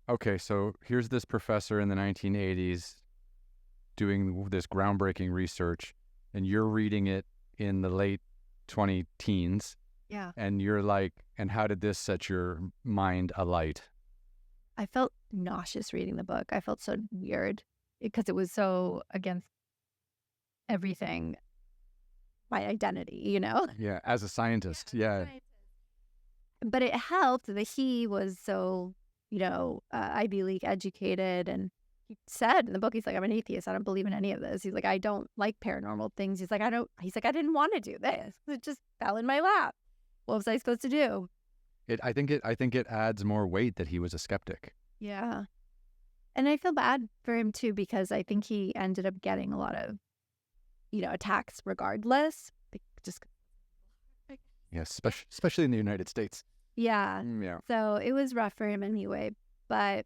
okay, so here's this professor in the 1980s doing this groundbreaking research, and you're reading it in the late 20-teens, Yeah. and you're like, and how did this set your mind alight? I felt nauseous reading the book. I felt so weird because it was so against everything, my identity, you know? Yeah, as a scientist. Yeah. But it helped that he was so, Ivy League educated. And he said in the book, he's like, I'm an atheist. I don't believe in any of this. He's like, I don't like paranormal things. He's like, I didn't want to do this. It just fell in my lap. What was I supposed to do? I think it adds more weight that he was a skeptic. Yeah. And I feel bad for him too, because I think he ended up getting a lot of, attacks regardless. Just Yes, especially in the United States. yeah. Yeah. So it was rough for him anyway. But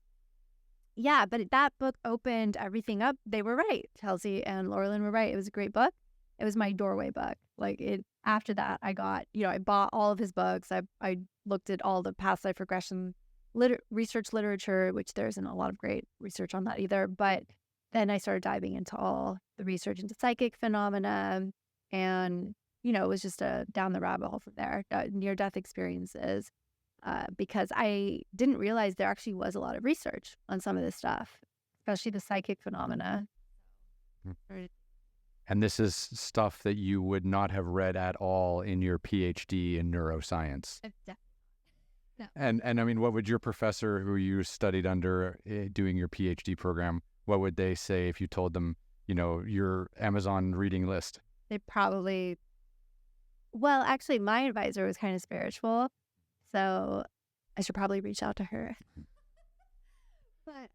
yeah, but that book opened everything up. They were right. Chelsea and Laurelyn were right. It was a great book. It was my doorway book. After that, I got, I bought all of his books. I looked at all the past life regression research literature, which there isn't a lot of great research on that either. But then I started diving into all the research into psychic phenomena, and it was just a down the rabbit hole from there, near-death experiences, because I didn't realize there actually was a lot of research on some of this stuff, especially the psychic phenomena. And this is stuff that you would not have read at all in your PhD in neuroscience. No. And I mean, what would your professor who you studied under doing your PhD program, what would they say if you told them, your Amazon reading list? They probably... Well, actually, my advisor was kind of spiritual, so I should probably reach out to her. But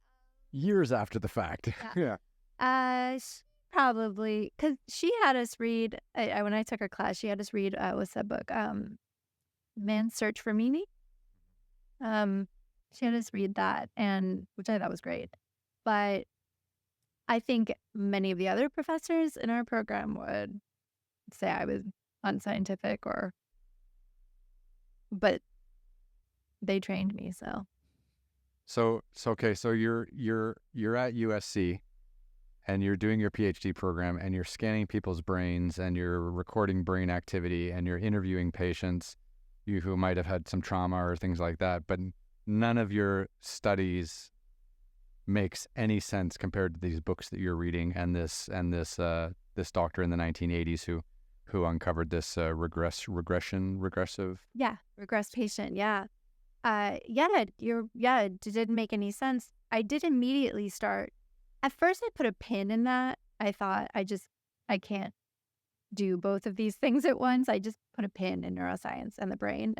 years after the fact. Yeah. Probably, because she had us read, when I took her class, she had us read, what's that book? Man's Search for Meaning. She had us read that, and which I thought was great. But I think many of the other professors in our program would say I was unscientific, but they trained me, so okay, so you're at USC and you're doing your PhD program and you're scanning people's brains and you're recording brain activity and you're interviewing patients who might have had some trauma or things like that, but none of your studies makes any sense compared to these books that you're reading and this doctor in the 1980s who uncovered this regressive regressed patient. It didn't make any sense. I did immediately start. At first, I put a pin in that. I thought I can't do both of these things at once. I just put a pin in neuroscience and the brain.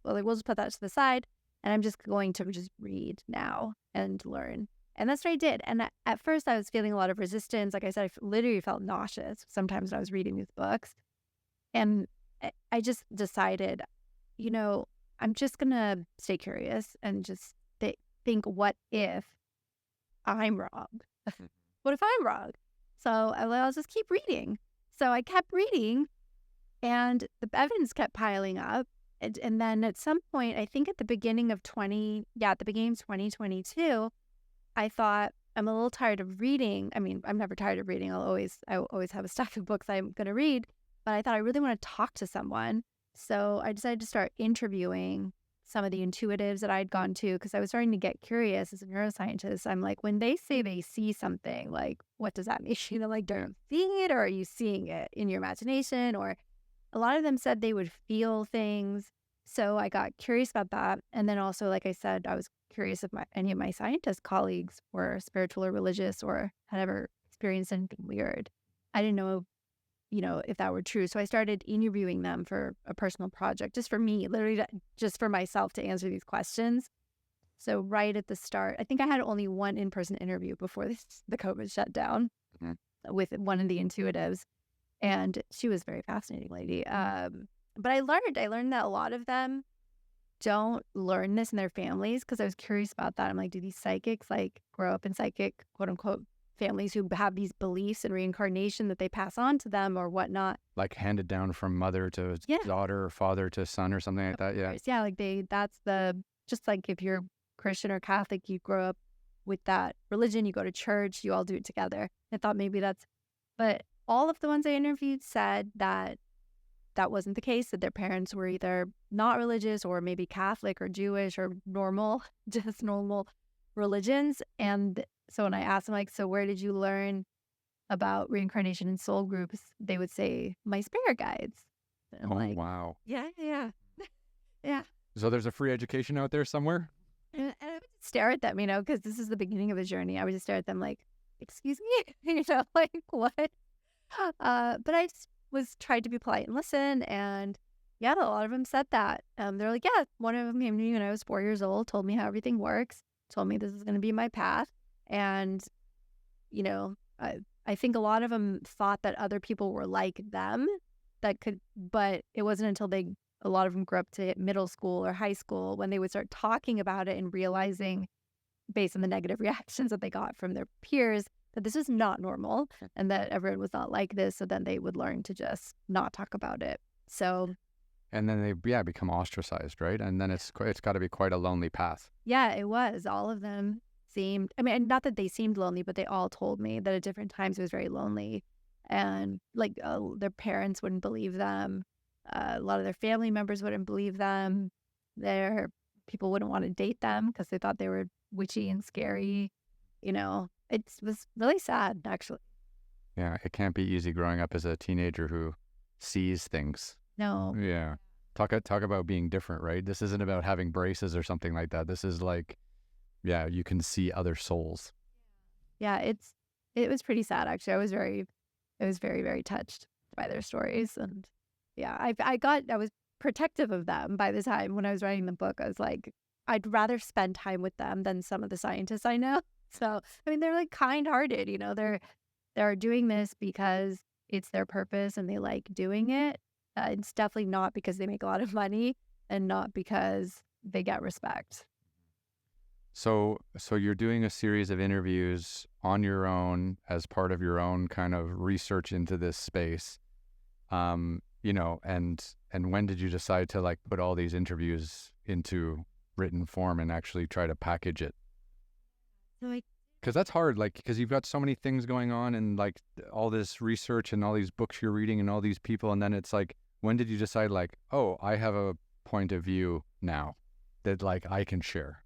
We'll just put that to the side, and I'm just going to just read now and learn. And that's what I did. And at first, I was feeling a lot of resistance. Like I said, I literally felt nauseous sometimes when I was reading these books. And I just decided, I'm just going to stay curious and just think, what if I'm wrong? What if I'm wrong? So I'll just keep reading. So I kept reading, and the evidence kept piling up. And then at some point, I think at the beginning of 2022, I thought, I'm a little tired of reading. I mean, I'm never tired of reading. I always have a stack of books I'm going to read. But I thought I really want to talk to someone. So I decided to start interviewing some of the intuitives that I'd gone to, because I was starting to get curious as a neuroscientist. I'm like, when they say they see something, like, what does that mean? Like, are you seeing it, or are you seeing it in your imagination? Or a lot of them said they would feel things. So I got curious about that. And then also, like I said, I was curious if any of my scientist colleagues were spiritual or religious or had ever experienced anything weird. I didn't know, if that were true. So I started interviewing them for a personal project, just for me, literally just for myself to answer these questions. So right at the start, I think I had only one in-person interview before the COVID shut down. with one of the intuitives. And she was a very fascinating lady. But I learned that a lot of them don't learn this in their families, because I was curious about that. I'm like, do these psychics like grow up in psychic, quote unquote, families who have these beliefs in reincarnation that they pass on to them or whatnot? Like handed down from mother to daughter or father to son or something like that. Yeah. Yeah. Like just like if you're Christian or Catholic, you grow up with that religion, you go to church, you all do it together. I thought maybe but all of the ones I interviewed said that wasn't the case, that their parents were either not religious or maybe Catholic or Jewish or just normal religions. And so when I asked them, like, so where did you learn about reincarnation and soul groups? They would say, my spirit guides. And I'm wow. Yeah. Yeah. So there's a free education out there somewhere? And I would just stare at them, because this is the beginning of the journey. I would just stare at them like, excuse me, like what? But I just tried to be polite and listen. And yeah, a lot of them said that. They're like, yeah, one of them came to me when I was 4 years old, told me how everything works, told me this is going to be my path. And, I think a lot of them thought that other people were like them but it wasn't until a lot of them grew up to middle school or high school when they would start talking about it and realizing, based on the negative reactions that they got from their peers, that this is not normal and that everyone was not like this. So then they would learn to just not talk about it. So. And then they, become ostracized, right? And then it's got to be quite a lonely path. Yeah, it was. All of them seemed, not that they seemed lonely, but they all told me that at different times it was very lonely. And like their parents wouldn't believe them. A lot of their family members wouldn't believe them. Their people wouldn't want to date them because they thought they were witchy and scary. It was really sad, actually. Yeah, it can't be easy growing up as a teenager who sees things. No. Yeah. Talk about being different, right? This isn't about having braces or something like that. This is like, you can see other souls. Yeah, it was pretty sad, actually. I was very, very touched by their stories. And yeah, I was protective of them by the time when I was writing the book. I was like, I'd rather spend time with them than some of the scientists I know. So, they're like kind-hearted, they're doing this because it's their purpose and they like doing it. It's definitely not because they make a lot of money and not because they get respect. So you're doing a series of interviews on your own as part of your own kind of research into this space. And when did you decide to like put all these interviews into written form and actually try to package it? Because that's hard, like, because you've got so many things going on and like all this research and all these books you're reading and all these people. And then it's like, when did you decide like, oh, I have a point of view now that like I can share?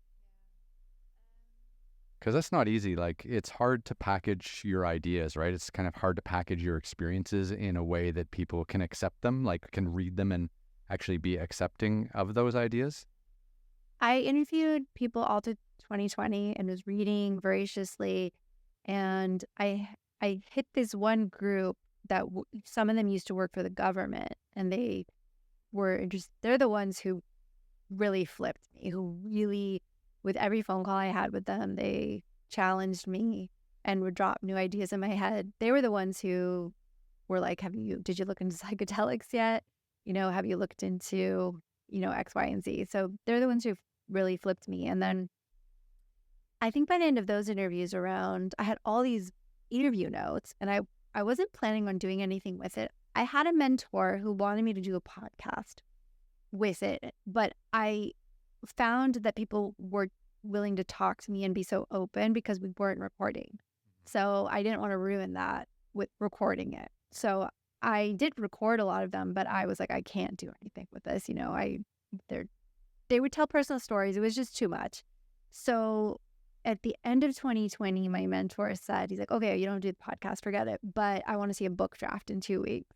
Because that's not easy. Like, it's hard to package your ideas, right? It's kind of hard to package your experiences in a way that people can accept them, like can read them and actually be accepting of those ideas. I interviewed people all through 2020 and was reading voraciously. And I hit this one group that some of them used to work for the government, and they're the ones who really flipped me, who really, with every phone call I had with them, they challenged me and would drop new ideas in my head. They were the ones who were like, did you look into psychedelics yet? Have you looked into, X, Y, and Z? So they're the ones who really flipped me. And then I think by the end of those interviews I had all these interview notes, and I wasn't planning on doing anything with it. I had a mentor who wanted me to do a podcast with it, but I found that people were willing to talk to me and be so open because we weren't recording. So I didn't want to ruin that with recording it. So I did record a lot of them, but I was like, I can't do anything with this. They would tell personal stories. It was just too much. So at the end of 2020, my mentor said, he's like, okay, you don't do the podcast, forget it, but I want to see a book draft in 2 weeks.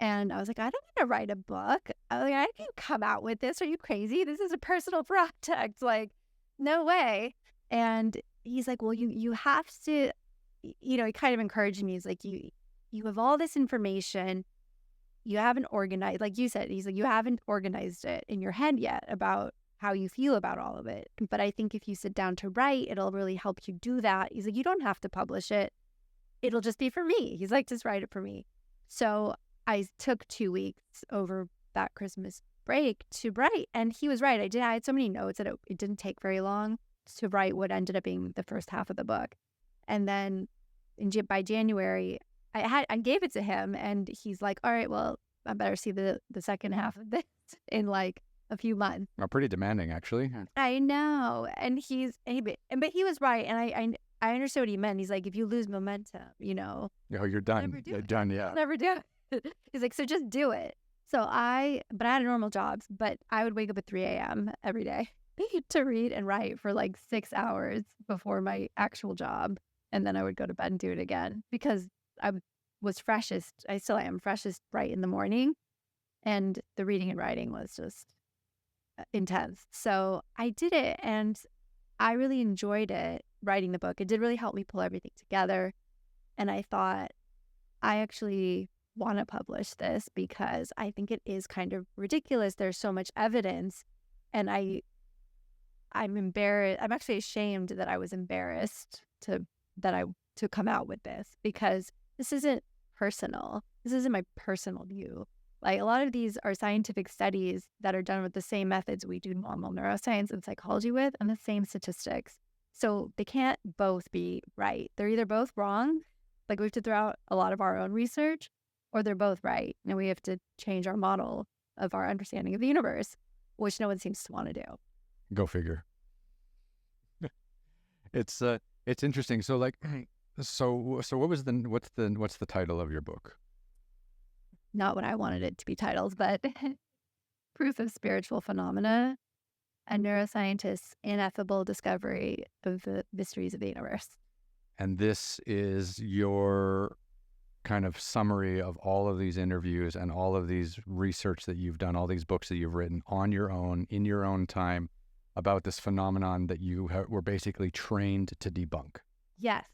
And I was like, I don't want to write a book. I can come out with this. Are you crazy? This is a personal project. Like, no way. And he's like, well, you have to, he kind of encouraged me. He's like, you have all this information. You haven't organized, like you said, he's like, you haven't organized it in your head yet about how you feel about all of it. But I think if you sit down to write, it'll really help you do that. He's like, you don't have to publish it. it'll just be for me. He's like, just write it for me. So I took 2 weeks over that Christmas break to write. And he was right. I had so many notes that it didn't take very long to write what ended up being the first half of the book. And then by January, I gave it to him, and he's like, all right, well, I better see the second half of this in like a few months. Oh, pretty demanding, actually. I know. And but he was right. And I understood what he meant. He's like, if you lose momentum, Oh, you're done. You're done, yeah. I'll never do it. He's like, so just do it. But I had a normal job, but I would wake up at 3 a.m. every day to read and write for like 6 hours before my actual job. And then I would go to bed and do it again because I was freshest. I still am freshest right in the morning. And the reading and writing was just intense. So I did it, and I really enjoyed it, writing the book. It did really help me pull everything together. And I thought, I actually want to publish this because I think it is kind of ridiculous. There's so much evidence, and I'm embarrassed. I'm actually ashamed that I was embarrassed to come out with this, because this isn't personal. This isn't my personal view. Like, a lot of these are scientific studies that are done with the same methods we do normal neuroscience and psychology with, and the same statistics. So they can't both be right. They're either both wrong, like we have to throw out a lot of our own research, or they're both right, and we have to change our model of our understanding of the universe, which no one seems to want to do. Go figure. It's interesting. So like, so what's the title of your book? Not what I wanted it to be titled, but Proof of Spiritual Phenomena, a neuroscientist's ineffable discovery of the mysteries of the universe. And this is your kind of summary of all of these interviews and all of these research that you've done, all these books that you've written on your own, in your own time, about this phenomenon that you were basically trained to debunk. Yes.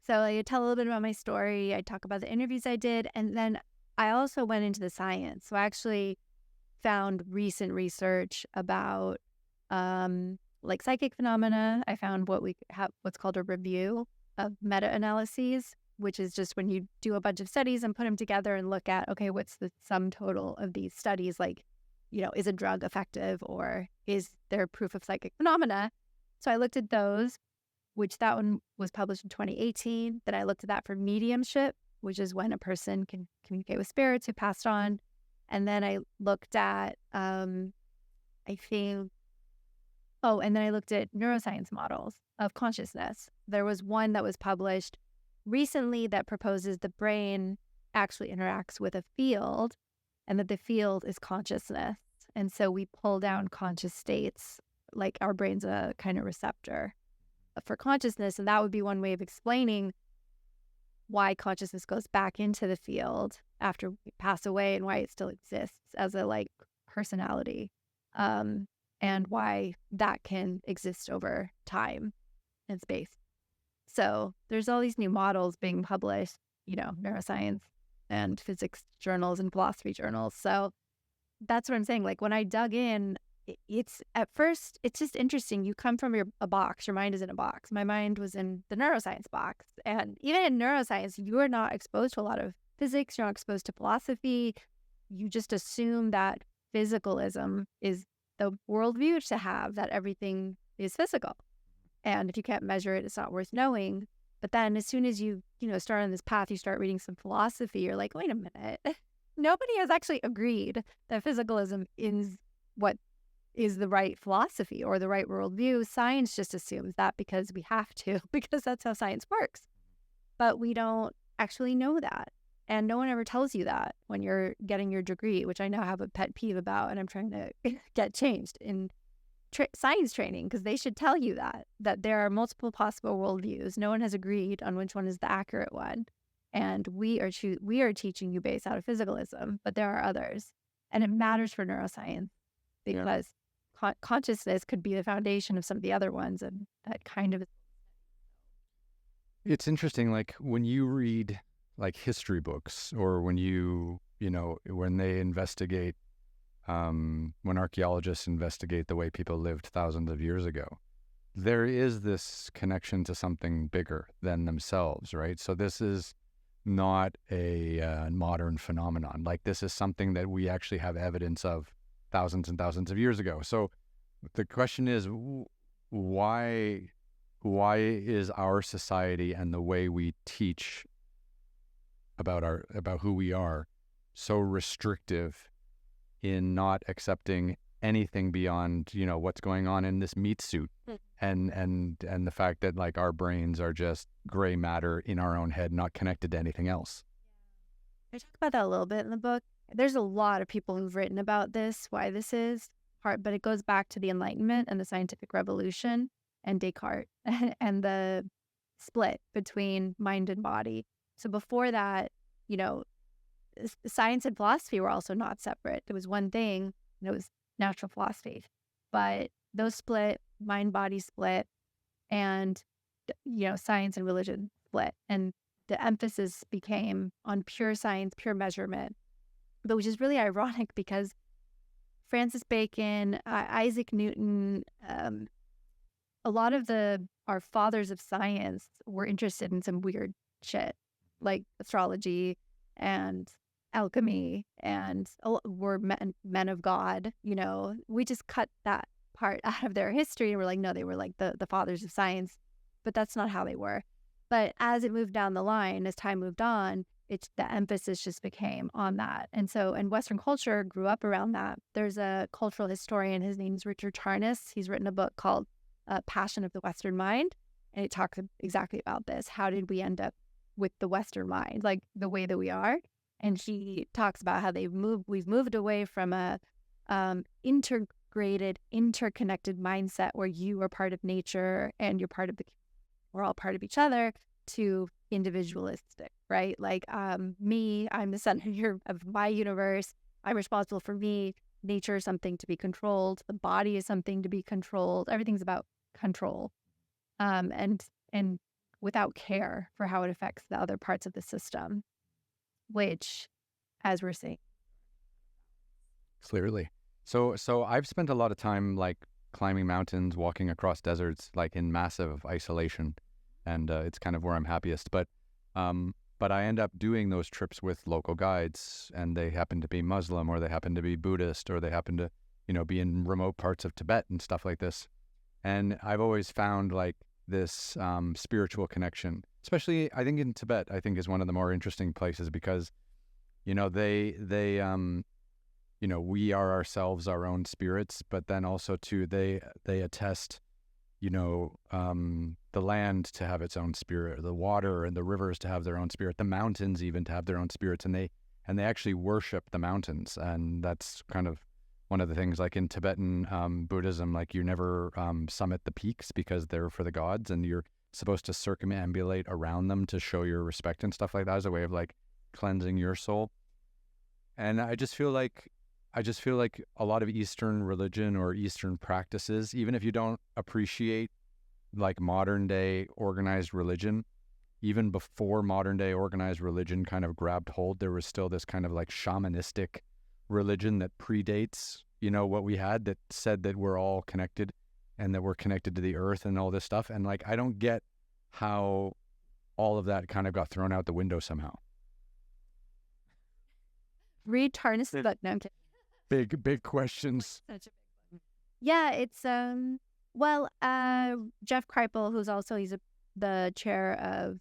So I tell a little bit about my story. I talk about the interviews I did, and then I also went into the science. So I actually found recent research about like psychic phenomena. I found what's called a review of meta-analyses, which is just when you do a bunch of studies and put them together and look at, okay, what's the sum total of these studies? Like, is a drug effective, or is there proof of psychic phenomena? So I looked at those, which that one was published in 2018. Then I looked at that for mediumship, which is when a person can communicate with spirits who passed on. And then I looked at, and then I looked at neuroscience models of consciousness. There was one that was published recently that proposes the brain actually interacts with a field, and that the field is consciousness. And so we pull down conscious states, like our brain's a kind of receptor for consciousness. And that would be one way of explaining why consciousness goes back into the field after we pass away, and why it still exists as a like personality, and why that can exist over time and space. So there's all these new models being published, neuroscience and physics journals and philosophy journals. So that's what I'm saying. Like, when I dug in, it's at first, it's just interesting. You come from a box. Your mind is in a box. My mind was in the neuroscience box. And even in neuroscience, you are not exposed to a lot of physics. You're not exposed to philosophy. You just assume that physicalism is the worldview to have, that everything is physical. And if you can't measure it, it's not worth knowing. But then as soon as you start on this path, you start reading some philosophy, you're like, wait a minute. Nobody has actually agreed that physicalism is what is the right philosophy or the right worldview. Science just assumes that because we have to, because that's how science works. But we don't actually know that. And no one ever tells you that when you're getting your degree, which I now have a pet peeve about, and I'm trying to get changed in science training, because they should tell you that there are multiple possible worldviews. No one has agreed on which one is the accurate one. And we are teaching you based out of physicalism, but there are others. And it matters for neuroscience because consciousness could be the foundation of some of the other ones. And that kind of... It's interesting, like when you read like history books, or when when they investigate, when archaeologists investigate the way people lived thousands of years ago, there is this connection to something bigger than themselves, right? So this is not a modern phenomenon. Like, this is something that we actually have evidence of thousands and thousands of years ago. So the question is, why is our society and the way we teach about who we are so restrictive in not accepting anything beyond, what's going on in this meat suit, and the fact that, like, our brains are just gray matter in our own head, not connected to anything else. I talk about that a little bit in the book. There's a lot of people who've written about this, why this is hard, but it goes back to the Enlightenment and the scientific revolution and Descartes and the split between mind and body. So before that, science and philosophy were also not separate. It was one thing, and it was natural philosophy. But those split, mind-body split, and, science and religion split. And the emphasis became on pure science, pure measurement, but which is really ironic because Francis Bacon, Isaac Newton, a lot of our fathers of science were interested in some weird shit like astrology and alchemy, and were men of God. We just cut that part out of their history and we're like, no, they were like the fathers of science, but that's not how they were. But as it moved down the line, as time moved on, the emphasis just became on that. And Western culture grew up around that. There's a cultural historian, his name's Richard Charnas. He's written a book called Passion of the Western Mind, and it talks exactly about this. How did we end up with the Western mind, like the way that we are? And he talks about how we've moved away from a integrated, interconnected mindset where you are part of nature and we're all part of each other, to individualistic, right? Like, I'm the center of my universe. I'm responsible for me. Nature is something to be controlled. The body is something to be controlled. Everything's about control, and without care for how it affects the other parts of the system, which, as we're seeing, clearly. So I've spent a lot of time, like, climbing mountains, walking across deserts, like, in massive isolation, and it's kind of where I'm happiest. But I end up doing those trips with local guides, and they happen to be Muslim, or they happen to be Buddhist, or they happen to, be in remote parts of Tibet and stuff like this. And I've always found, like, this spiritual connection, especially I think in Tibet, I think is one of the more interesting places because, we are ourselves our own spirits, but then also too, they attest, the land to have its own spirit, the water and the rivers to have their own spirit, the mountains even to have their own spirits, and they actually worship the mountains. And that's kind of one of the things, like in Tibetan Buddhism, like, you never summit the peaks because they're for the gods, and you're supposed to circumambulate around them to show your respect and stuff like that, as a way of, like, cleansing your soul. And I just feel like a lot of Eastern religion or Eastern practices, even if you don't appreciate, like, modern day organized religion, even before modern day organized religion kind of grabbed hold, there was still this kind of, like, shamanistic religion that predates, what we had, that said that we're all connected and that we're connected to the earth and all this stuff. And, like, I don't get how all of that kind of got thrown out the window somehow. Read Charnas' book. No, I'm kidding. Big questions. Such a big one. Yeah, it's Jeff Kripal, he's the chair of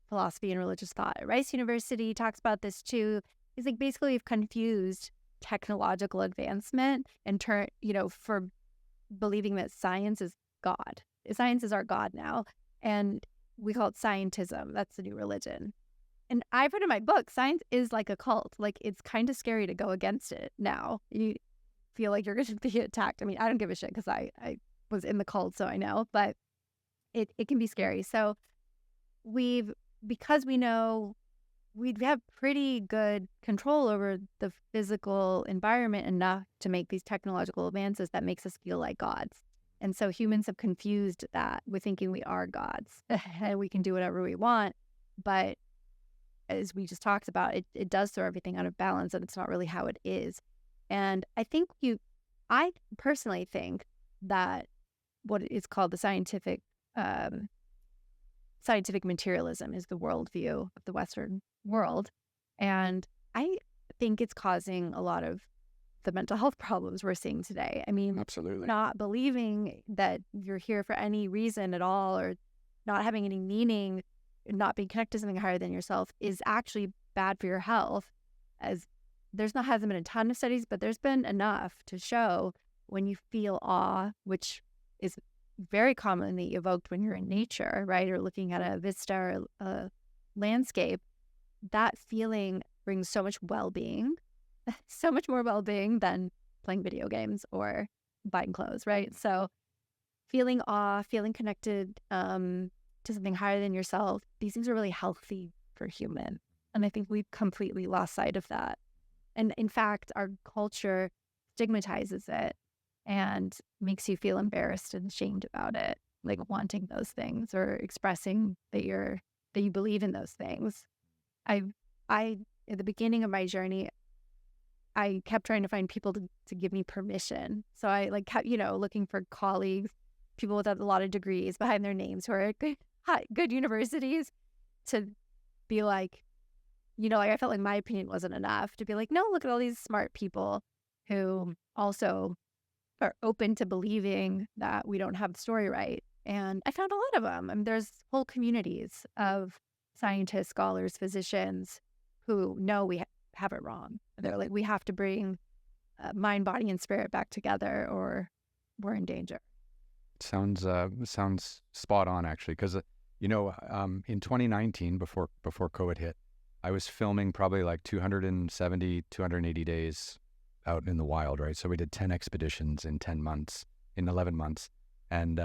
philosophy and religious thought at Rice University, talks about this too. He's like, basically we've confused technological advancement and for believing that science is God. Science is our God now, and we call it scientism. That's the new religion. And I put in my book, science is like a cult. Like, it's kind of scary to go against it now. You feel like you're going to be attacked. I mean, I don't give a shit because I was in the cult, so I know. But it can be scary. So because we know we have pretty good control over the physical environment enough to make these technological advances that makes us feel like gods. And so humans have confused that with thinking we are gods and we can do whatever we want. But as we just talked about, it does throw everything out of balance, and it's not really how it is. And I personally think that what is called the um, scientific materialism is the worldview of the Western world. And I think it's causing a lot of the mental health problems we're seeing today. I mean, Absolutely. not believing that you're here for any reason at all, or not having any meaning, not being connected to something higher than yourself is actually bad for your health. As hasn't been a ton of studies, but there's been enough to show when you feel awe, which is very commonly evoked when you're in nature, right? Or looking at a vista or a landscape, that feeling brings so much well-being, so much more well-being than playing video games or buying clothes, right? So feeling awe, feeling connected to something higher than yourself, these things are really healthy for human. And I think we've completely lost sight of that. And in fact, our culture stigmatizes it and makes you feel embarrassed and ashamed about it, like wanting those things or expressing that you believe in those things. I at the beginning of my journey, I kept trying to find people to give me permission. So I like kept, looking for colleagues, people with a lot of degrees behind their names who are at good universities, to be like, I felt like my opinion wasn't enough to be like, no, look at all these smart people who also are open to believing that we don't have the story right. And I found a lot of them. I mean, there's whole communities of scientists, scholars, physicians who know we have it wrong. They're like, we have to bring mind, body, and spirit back together, or we're in danger. Sounds spot on, actually, because in 2019, before COVID hit, I was filming probably like 270, 280 days out in the wild, right? So we did 10 expeditions in 11 months. And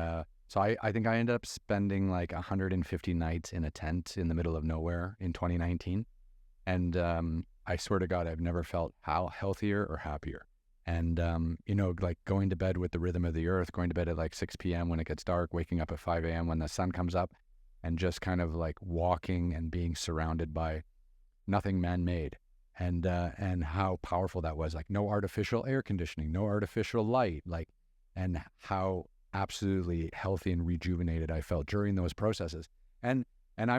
so I think I ended up spending like 150 nights in a tent in the middle of nowhere in 2019. And I swear to God, I've never felt healthier or happier. And, like going to bed with the rhythm of the earth, going to bed at like 6 p.m. when it gets dark, waking up at 5 a.m. when the sun comes up, and just kind of like walking and being surrounded by nothing man-made. And how powerful that was. Like no artificial air conditioning, no artificial light, and how absolutely healthy and rejuvenated I felt during those processes. And I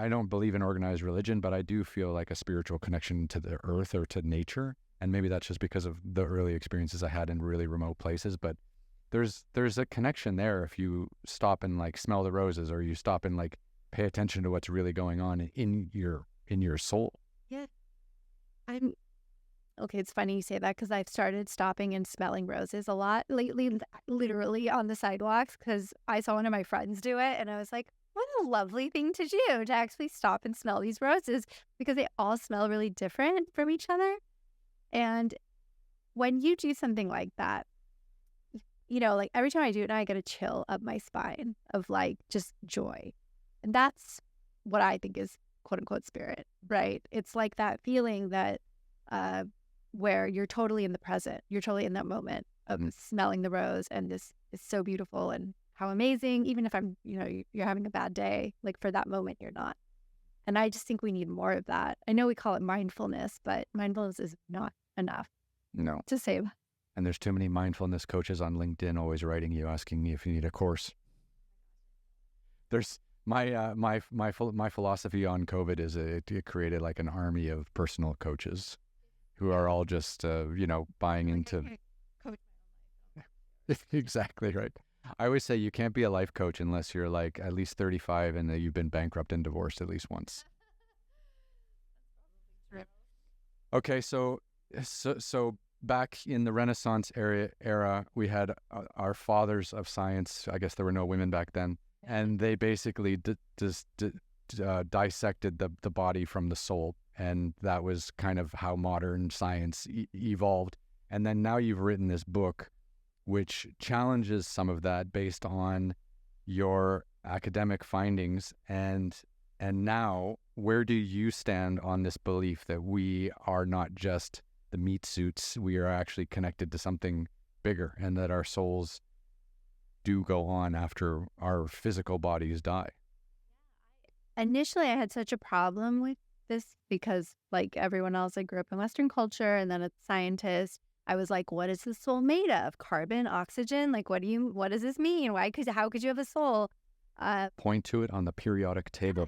don't believe in organized religion, but I do feel like a spiritual connection to the earth or to nature. And maybe that's just because of the early experiences I had in really remote places. But there's a connection there if you stop and like smell the roses, or you stop and like pay attention to what's really going on in your soul. Yeah. Okay, it's funny you say that, because I've started stopping and smelling roses a lot lately, literally on the sidewalks, because I saw one of my friends do it and I was like, what a lovely thing to do, to actually stop and smell these roses, because they all smell really different from each other. And when you do something like that, like every time I do it, I get a chill up my spine of like just joy. And that's what I think is quote unquote spirit, right? It's like that feeling that where you're totally in the present, you're totally in that moment of smelling the rose, and this is so beautiful and how amazing, even if you're having a bad day, like for that moment you're not. And I just think we need more of that. I know we call it mindfulness, but mindfulness is not enough. No. To save. And there's too many mindfulness coaches on LinkedIn always writing you, asking me if you need a course. There's my philosophy on COVID is it created like an army of personal coaches who are all just buying into. Exactly right. I always say you can't be a life coach unless you're like at least 35 and that you've been bankrupt and divorced at least once. Okay, so back in the Renaissance era, we had our fathers of science. I guess there were no women back then, and they basically dissected the body from the soul, and that was kind of how modern science evolved. And then now you've written this book, which challenges some of that based on your academic findings. And now, where do you stand on this belief that we are not just the meat suits, we are actually connected to something bigger, and that our souls do go on after our physical bodies die? Initially, I had such a problem with this because, like everyone else, I grew up in Western culture, and then as a scientist, I was like, what is the soul made of? Carbon, oxygen? Like, what does this mean? How could you have a soul? Point to it on the periodic table.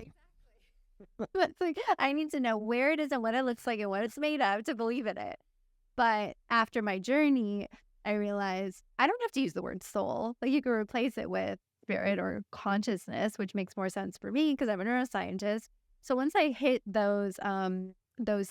It's like, I need to know where it is and what it looks like and what it's made of to believe in it. But after my journey, I realized I don't have to use the word soul. Like, you can replace it with spirit or consciousness, which makes more sense for me because I'm a neuroscientist. So once I hit those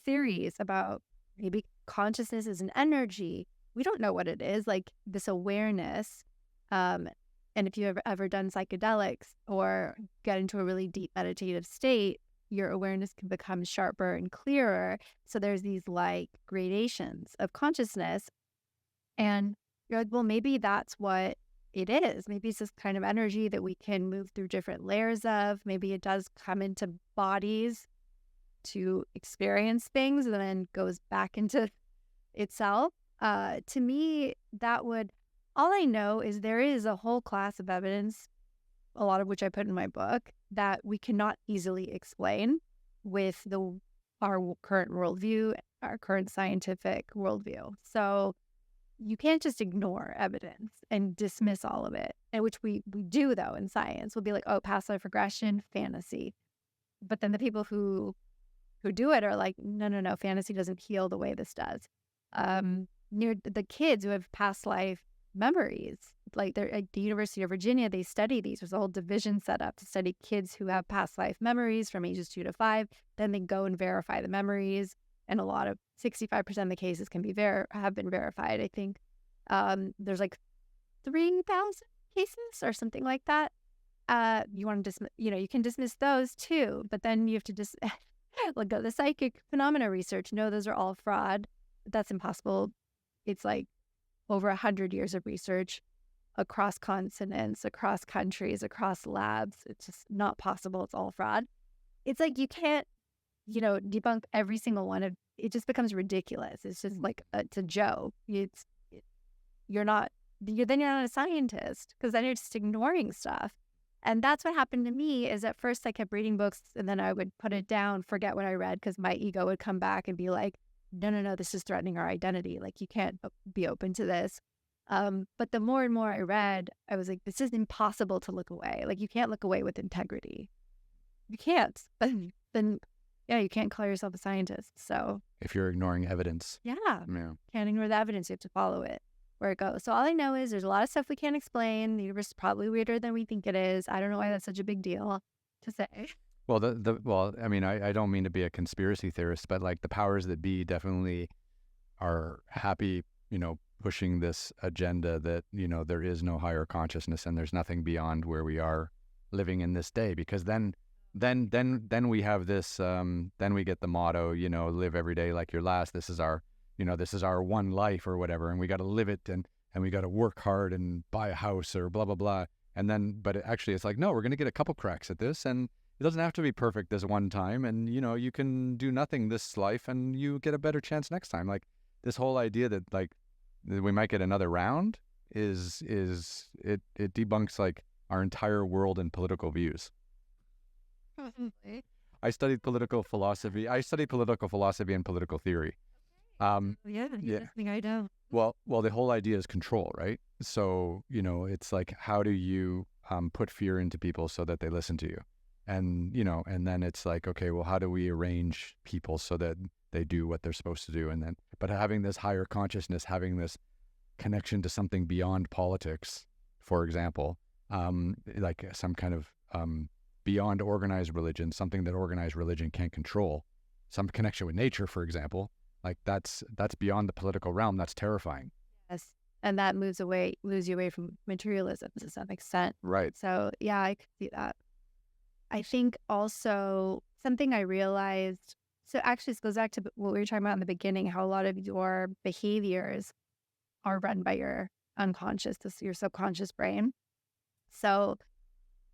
theories about maybe consciousness is an energy, we don't know what it is, like this awareness. And if you've ever done psychedelics or get into a really deep meditative state, your awareness can become sharper and clearer. So there's these like gradations of consciousness. And you're like, well, maybe that's what it is. Maybe it's this kind of energy that we can move through different layers of. Maybe it does come into bodies to experience things and then goes back into itself. To me, all I know is there is a whole class of evidence, a lot of which I put in my book, that we cannot easily explain with our current worldview, our current scientific worldview. So you can't just ignore evidence and dismiss all of it, and which we do, though, in science. We'll be like, oh, past life regression, fantasy. But then the people who do it are like, no, fantasy doesn't heal the way this does. Near the kids who have past life memories, like they're at the University of Virginia, they study these. There's a whole division set up to study kids who have past life memories from ages 2 to 5. Then they go and verify the memories, and 65% of the cases have been verified. I think there's like 3,000 cases or something like that. You want to you can dismiss those too, but then you have to just look at the psychic phenomena research. No, those are all fraud. That's impossible. It's like over 100 years of research across continents, across countries, across labs. It's just not possible. It's all fraud. It's like you can't, debunk every single one of it. Just becomes ridiculous. It's just like it's a joke. You're not a scientist, because then you're just ignoring stuff. And that's what happened to me. Is at first I kept reading books and then I would put it down, forget what I read, because my ego would come back and be like, no, this is threatening our identity. Like, you can't be open to this. But the more and more I read, I was like, this is impossible to look away. Like, you can't look away with integrity. You can't. Then you can't call yourself a scientist. So if you're ignoring evidence. Yeah. Can't ignore the evidence. You have to follow it where it goes. So all I know is there's a lot of stuff we can't explain. The universe is probably weirder than we think it is. I don't know why that's such a big deal to say. Well, I mean, I don't mean to be a conspiracy theorist, but like the powers that be definitely are happy, pushing this agenda that, there is no higher consciousness and there's nothing beyond where we are living in this day. Because then we have this, then we get the motto, live every day like your last. This is our one life or whatever, and we got to live it, and we got to work hard and buy a house or blah, blah, blah. And then, but actually it's like, no, we're going to get a couple cracks at this, and it doesn't have to be perfect this one time, and you can do nothing this life and you get a better chance next time. Like, this whole idea that like we might get another round is it debunks like our entire world and political views. I studied political philosophy and political theory. Think I know. Well, the whole idea is control, right? So, it's like, how do you put fear into people so that they listen to you? And, and then it's like, okay, well, how do we arrange people so that they do what they're supposed to do? But having this higher consciousness, having this connection to something beyond politics, for example, like some kind of beyond organized religion, something that organized religion can't control, some connection with nature, for example, like that's beyond the political realm. That's terrifying. Yes. And that moves you away from materialism to some extent. Right. So yeah, I could see that. I think also something I realized, so actually this goes back to what we were talking about in the beginning, how a lot of your behaviors are run by your unconscious, your subconscious brain. So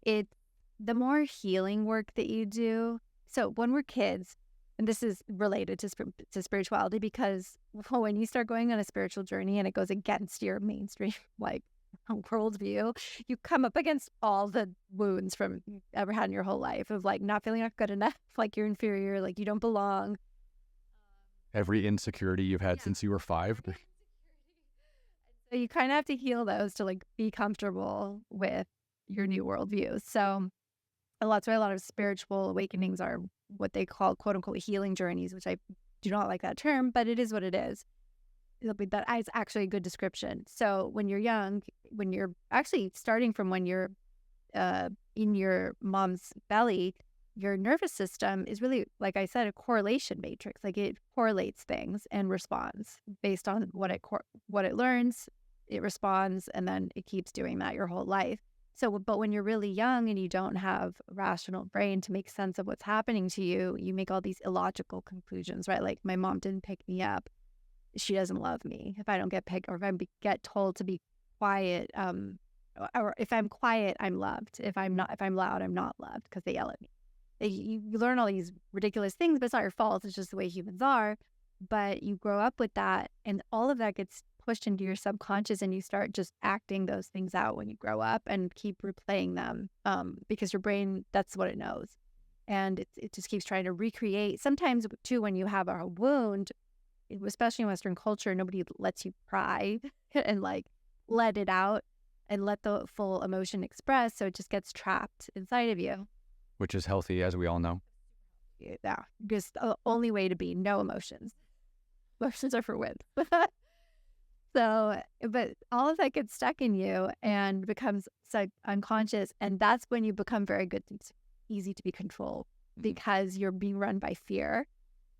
the more healing work that you do. So when we're kids, and this is related to spirituality, because when you start going on a spiritual journey and it goes against your mainstream like worldview, you come up against all the wounds from you've ever had in your whole life of like not feeling not good enough, like you're inferior, like you don't belong. Every insecurity you've had since you were 5. So you kind of have to heal those to like be comfortable with your new worldview. So that's why a lot of spiritual awakenings are what they call quote unquote healing journeys, which I do not like that term, but it is what it is. That is actually a good description. So when you're young, when you're actually starting from when you're in your mom's belly, your nervous system is really, like I said, a correlation matrix. Like it correlates things and responds based on what it learns. It responds, and then it keeps doing that your whole life. So, but when you're really young and you don't have a rational brain to make sense of what's happening to you, you make all these illogical conclusions, right? Like my mom didn't pick me up. She doesn't love me. If I don't get picked, or if I get told to be quiet, or if I'm quiet, I'm loved. If I'm loud, I'm not loved because they yell at me. You learn all these ridiculous things, but it's not your fault. It's just the way humans are. But you grow up with that, and all of that gets pushed into your subconscious, and you start just acting those things out when you grow up and keep replaying them because your brain, that's what it knows. And it just keeps trying to recreate. Sometimes, too, when you have a wound, especially in Western culture, nobody lets you cry and like let it out and let the full emotion express. So it just gets trapped inside of you. Which is healthy, as we all know. Yeah, just the only way to be, no emotions. Emotions are for wimps. So, but all of that gets stuck in you and becomes unconscious. And that's when you become very good, easy to be controlled because you're being run by fear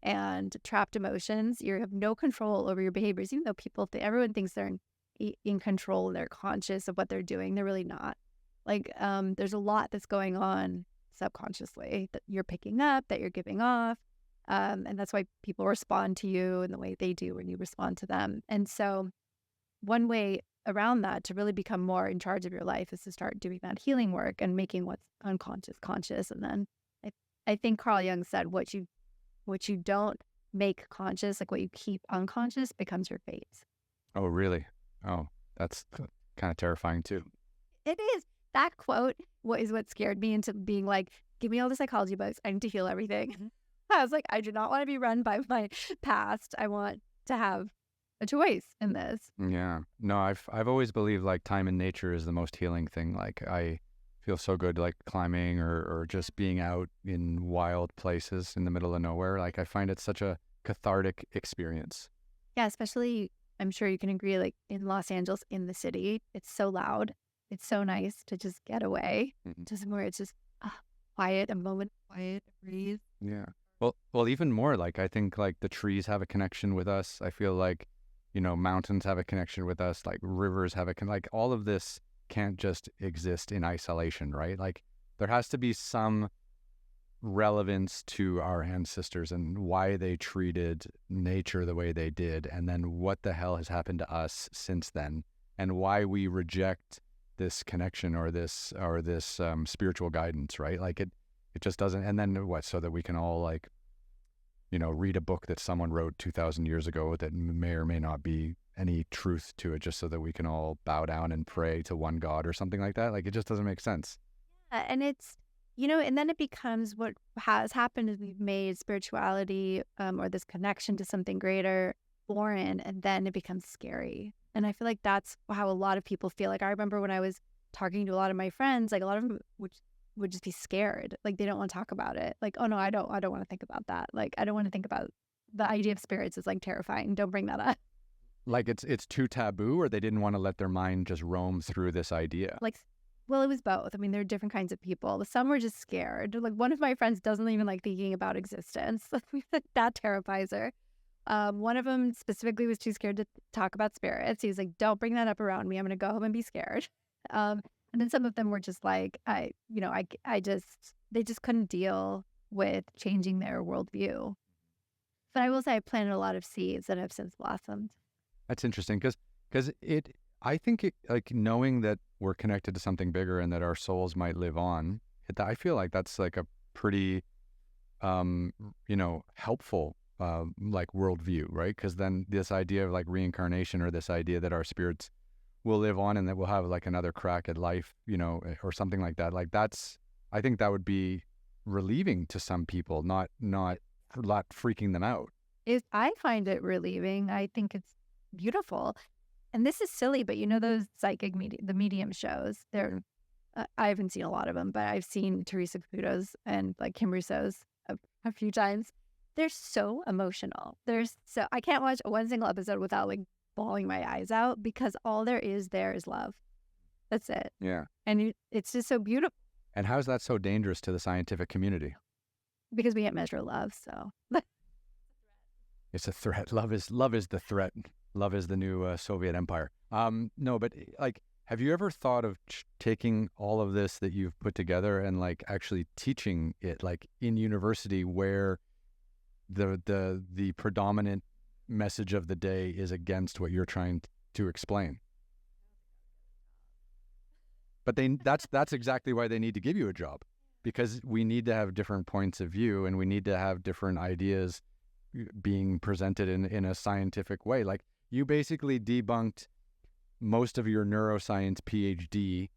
and trapped emotions. You have no control over your behaviors, even though everyone thinks they're in control, they're conscious of what they're doing. They're really not. Like, there's a lot that's going on subconsciously that you're picking up, that you're giving off. And that's why people respond to you in the way they do when you respond to them. And so one way around that to really become more in charge of your life is to start doing that healing work and making what's unconscious conscious. And then I think Carl Jung said what you don't make conscious, like what you keep unconscious, becomes your fate. Oh, really? Oh, that's kind of terrifying too. It is. That quote is what scared me into being like, give me all the psychology books. I need to heal everything. I was like, I do not want to be run by my past. I want to have a choice in this. Yeah. No, I've always believed like time in nature is the most healing thing. Like I feel so good like climbing or just being out in wild places in the middle of nowhere. Like I find it such a cathartic experience. Yeah, especially I'm sure you can agree, like in Los Angeles, in the city, it's so loud. It's so nice to just get away, just where it's just quiet, a moment, quiet, breathe. Yeah. Well, even more like I think like the trees have a connection with us. I feel like, mountains have a connection with us. Like rivers have like all of this can't just exist in isolation, right? Like there has to be some relevance to our ancestors and why they treated nature the way they did, and then what the hell has happened to us since then, and why we reject this connection or this spiritual guidance, right? Like it just doesn't. And then what? So that we can all like, read a book that someone wrote 2,000 years ago that may or may not be any truth to it, just so that we can all bow down and pray to one God or something like that. Like it just doesn't make sense. Yeah, and it's and then it becomes what has happened is we've made spirituality or this connection to something greater foreign, and then it becomes scary. And I feel like that's how a lot of people feel. Like I remember when I was talking to a lot of my friends, like a lot of them would just be scared. Like they don't want to talk about it. Like, oh no, I don't want to think about that. Like I don't want to think about the idea of spirits is like terrifying. Don't bring that up. Like it's too taboo, or they didn't want to let their mind just roam through this idea. Like, well, it was both. I mean, there are different kinds of people. Some were just scared. Like one of my friends doesn't even like thinking about existence. That terrifies her. One of them specifically was too scared to talk about spirits. He was like, don't bring that up around me. I'm going to go home and be scared. And then some of them were just like, they just couldn't deal with changing their worldview. But I will say I planted a lot of seeds that have since blossomed. That's interesting because I think it, like knowing that we're connected to something bigger and that our souls might live on, I feel like that's like a pretty, helpful like worldview, right? Because then this idea of like reincarnation, or this idea that our spirits will live on and that we'll have like another crack at life, or something like that. Like I think that would be relieving to some people, not freaking them out. I find it relieving. I think it's beautiful. And this is silly, but those psychic the medium shows. I haven't seen a lot of them, but I've seen Teresa Caputo's and like Kim Russo's a few times. They're so emotional. I can't watch one single episode without like bawling my eyes out, because all there is love. That's it. Yeah. And it's just so beautiful. And how is that so dangerous to the scientific community? Because we can't measure love, so. It's a threat. Love is the threat. Love is the new Soviet empire. No, but like, have you ever thought of taking all of this that you've put together and like actually teaching it like in university, where the predominant message of the day is against what you're trying to explain? But that's exactly why they need to give you a job, because we need to have different points of view and we need to have different ideas being presented in a scientific way. Like, you basically debunked most of your neuroscience PhD,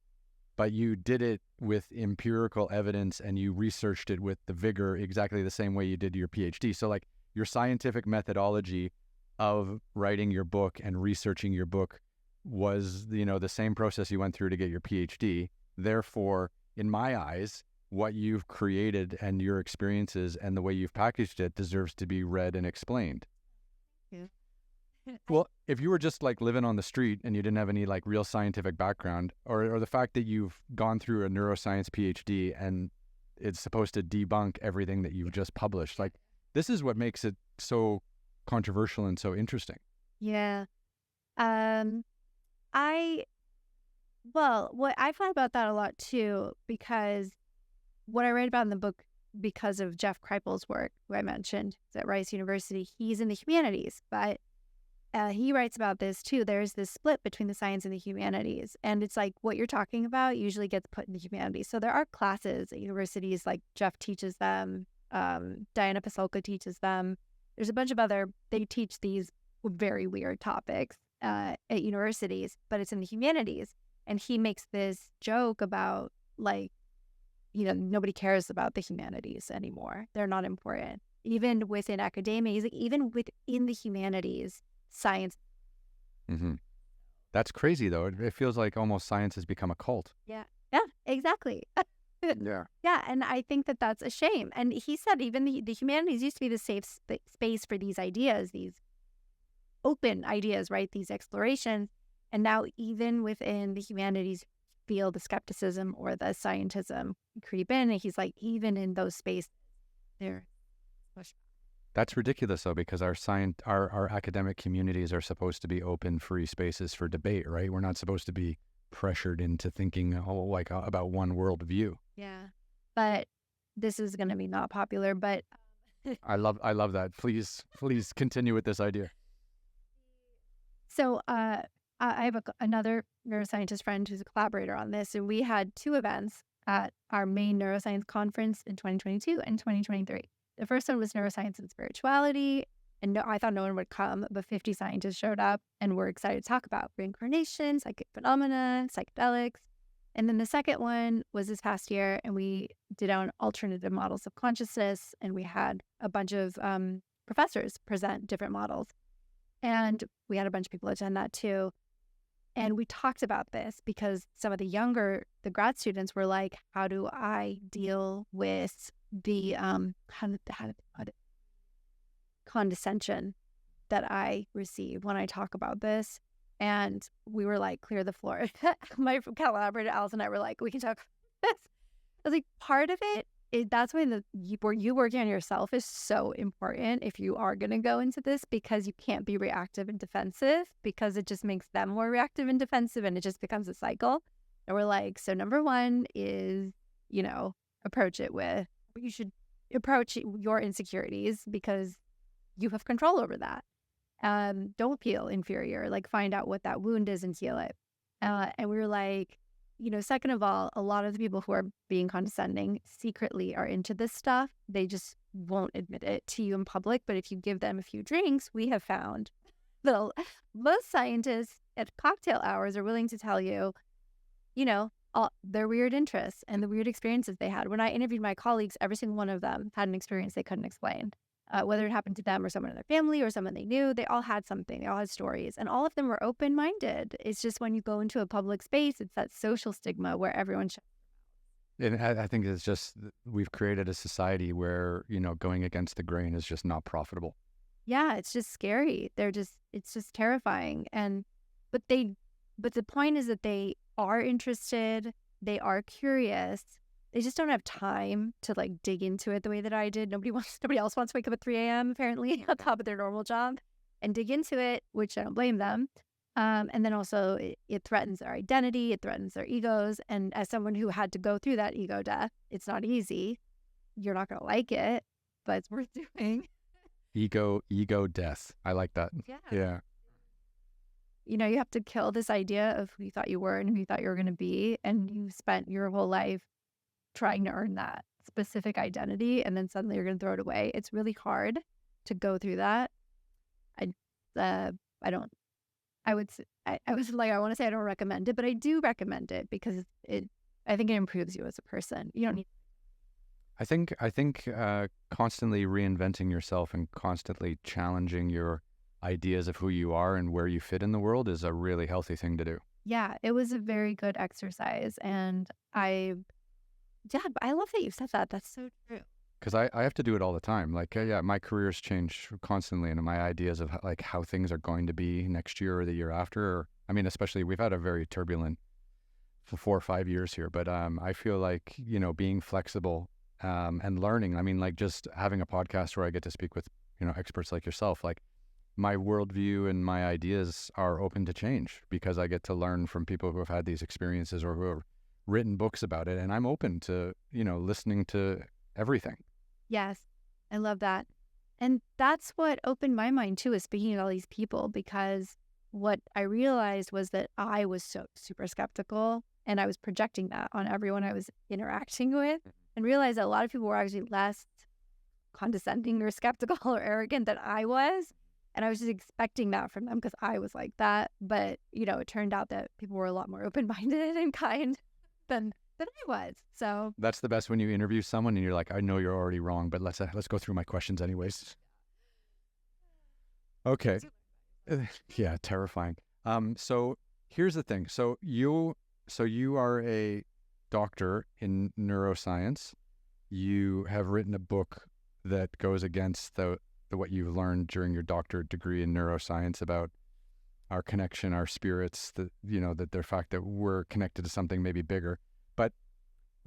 but you did it with empirical evidence and you researched it with the vigor exactly the same way you did your PhD. So like, your scientific methodology of writing your book and researching your book was, the same process you went through to get your PhD. Therefore, in my eyes, what you've created and your experiences and the way you've packaged it deserves to be read and explained. Yeah. Well, if you were just like living on the street and you didn't have any like real scientific background, or the fact that you've gone through a neuroscience PhD and it's supposed to debunk everything that you've just published, like, this is what makes it so controversial and so interesting. Yeah. What I thought about that a lot too, because what I write about in the book, because of Jeff Kripal's work, who I mentioned, is at Rice University, he's in the humanities, but he writes about this too. There's this split between the science and the humanities. And it's like what you're talking about usually gets put in the humanities. So there are classes at universities, like Jeff teaches them, Diana Pasulka teaches them. There's a bunch of they teach these very weird topics at universities, but it's in the humanities. And he makes this joke about like, nobody cares about the humanities anymore. They're not important. Even within academia, he's like, even within the humanities, science. Mm-hmm. That's crazy, though. It feels like almost science has become a cult. Yeah, exactly. Yeah. Yeah, and I think that that's a shame. And he said even the humanities used to be the safe space for these ideas, these open ideas, right? These explorations. And now even within the humanities, feel the skepticism or the scientism creep in. And he's like, even in those spaces, they're pushback. That's ridiculous, though, because our academic communities are supposed to be open, free spaces for debate, right? We're not supposed to be pressured into thinking about one worldview. Yeah, but this is going to be not popular. But I love that. Please continue with this idea. So I have another neuroscientist friend who's a collaborator on this, and we had 2 events at our main neuroscience conference in 2022 and 2023. The first one was neuroscience and spirituality, and I thought no one would come, but 50 scientists showed up, and we're excited to talk about reincarnation, psychic phenomena, psychedelics. And then the second one was this past year, and we did on alternative models of consciousness, and we had a bunch of professors present different models. And we had a bunch of people attend that too. And we talked about this because some of the grad students were like, how do I deal with the, how to put it, condescension that I receive when I talk about this? And we were like, clear the floor. My collaborator, Alice, and I were like, we can talk about this. I was like, part of it, that's why you working on yourself is so important if you are going to go into this, because you can't be reactive and defensive, because it just makes them more reactive and defensive and it just becomes a cycle. And we're like, so number 1 is, approach it with, you should approach your insecurities because you have control over that. Don't feel inferior, like find out what that wound is and heal it. And we were like, second of all, a lot of the people who are being condescending secretly are into this stuff. They just won't admit it to you in public. But if you give them a few drinks, we have found that most scientists at cocktail hours are willing to tell you, all their weird interests and the weird experiences they had. When I interviewed my colleagues, every single one of them had an experience they couldn't explain. whether it happened to them or someone in their family or someone they knew. They all had something. They all had stories, and all of them were open-minded. It's just when you go into a public space, it's that social stigma where everyone And I think it's just we've created a society where, going against the grain is just not profitable. yeah, it's just scary. It's just terrifying. But the point is that they are interested, they are curious. They just don't have time to like dig into it the way that I did. Nobody else wants to wake up at 3 a.m. apparently on top of their normal job and dig into it, which I don't blame them. And then also it threatens their identity, it threatens their egos. And as someone who had to go through that ego death, it's not easy. You're not going to like it, but it's worth doing. Ego death. I like that. Yeah. You have to kill this idea of who you thought you were and who you thought you were going to be. And you spent your whole life trying to earn that specific identity. And then suddenly you're going to throw it away. It's really hard to go through that. I don't, I would, I was like, I want to say I don't recommend it, but I do recommend it because I think it improves you as a person. You don't need. I think constantly reinventing yourself and constantly challenging your ideas of who you are and where you fit in the world is a really healthy thing to do. Yeah, it was a very good exercise. And I love that you said that. That's so true. Because I have to do it all the time. Like, my careers change constantly, and my ideas of how things are going to be next year or the year after. Especially we've had a very turbulent 4 or 5 years here, but I feel like, being flexible and learning. Just having a podcast where I get to speak with, experts like yourself, like my worldview and my ideas are open to change because I get to learn from people who have had these experiences or who have written books about it. And I'm open to, listening to everything. Yes, I love that. And that's what opened my mind too, is speaking to all these people, because what I realized was that I was so super skeptical and I was projecting that on everyone I was interacting with, and realized that a lot of people were actually less condescending or skeptical or arrogant than I was. And I was just expecting that from them because I was like that. But, it turned out that people were a lot more open-minded and kind than I was. So that's the best when you interview someone and you're like, I know you're already wrong, but let's go through my questions anyways. Okay. Yeah, terrifying. So here's the thing. So you are a doctor in neuroscience. You have written a book that goes against the what you've learned during your doctorate degree in neuroscience about our connection, our spirits, the fact that we're connected to something maybe bigger. But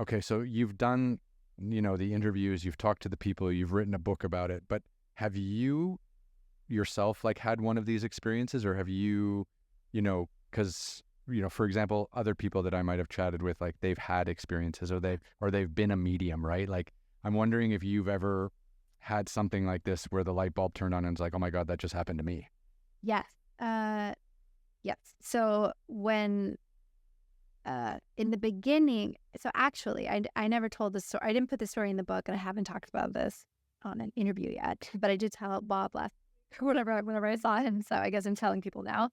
okay, so you've done, the interviews, you've talked to the people, you've written a book about it, but have you yourself had one of these experiences, or have you, because, for example, other people that I might have chatted with, they've had experiences or they've been a medium, right? I'm wondering if you've ever had something like this where the light bulb turned on and it's like, oh my God, that just happened to me. Yes. Yes. So when, in the beginning, so actually I never told this story. I didn't put this story in the book, and I haven't talked about this on an interview yet, but I did tell Bob last or whenever I saw him. So I guess I'm telling people now.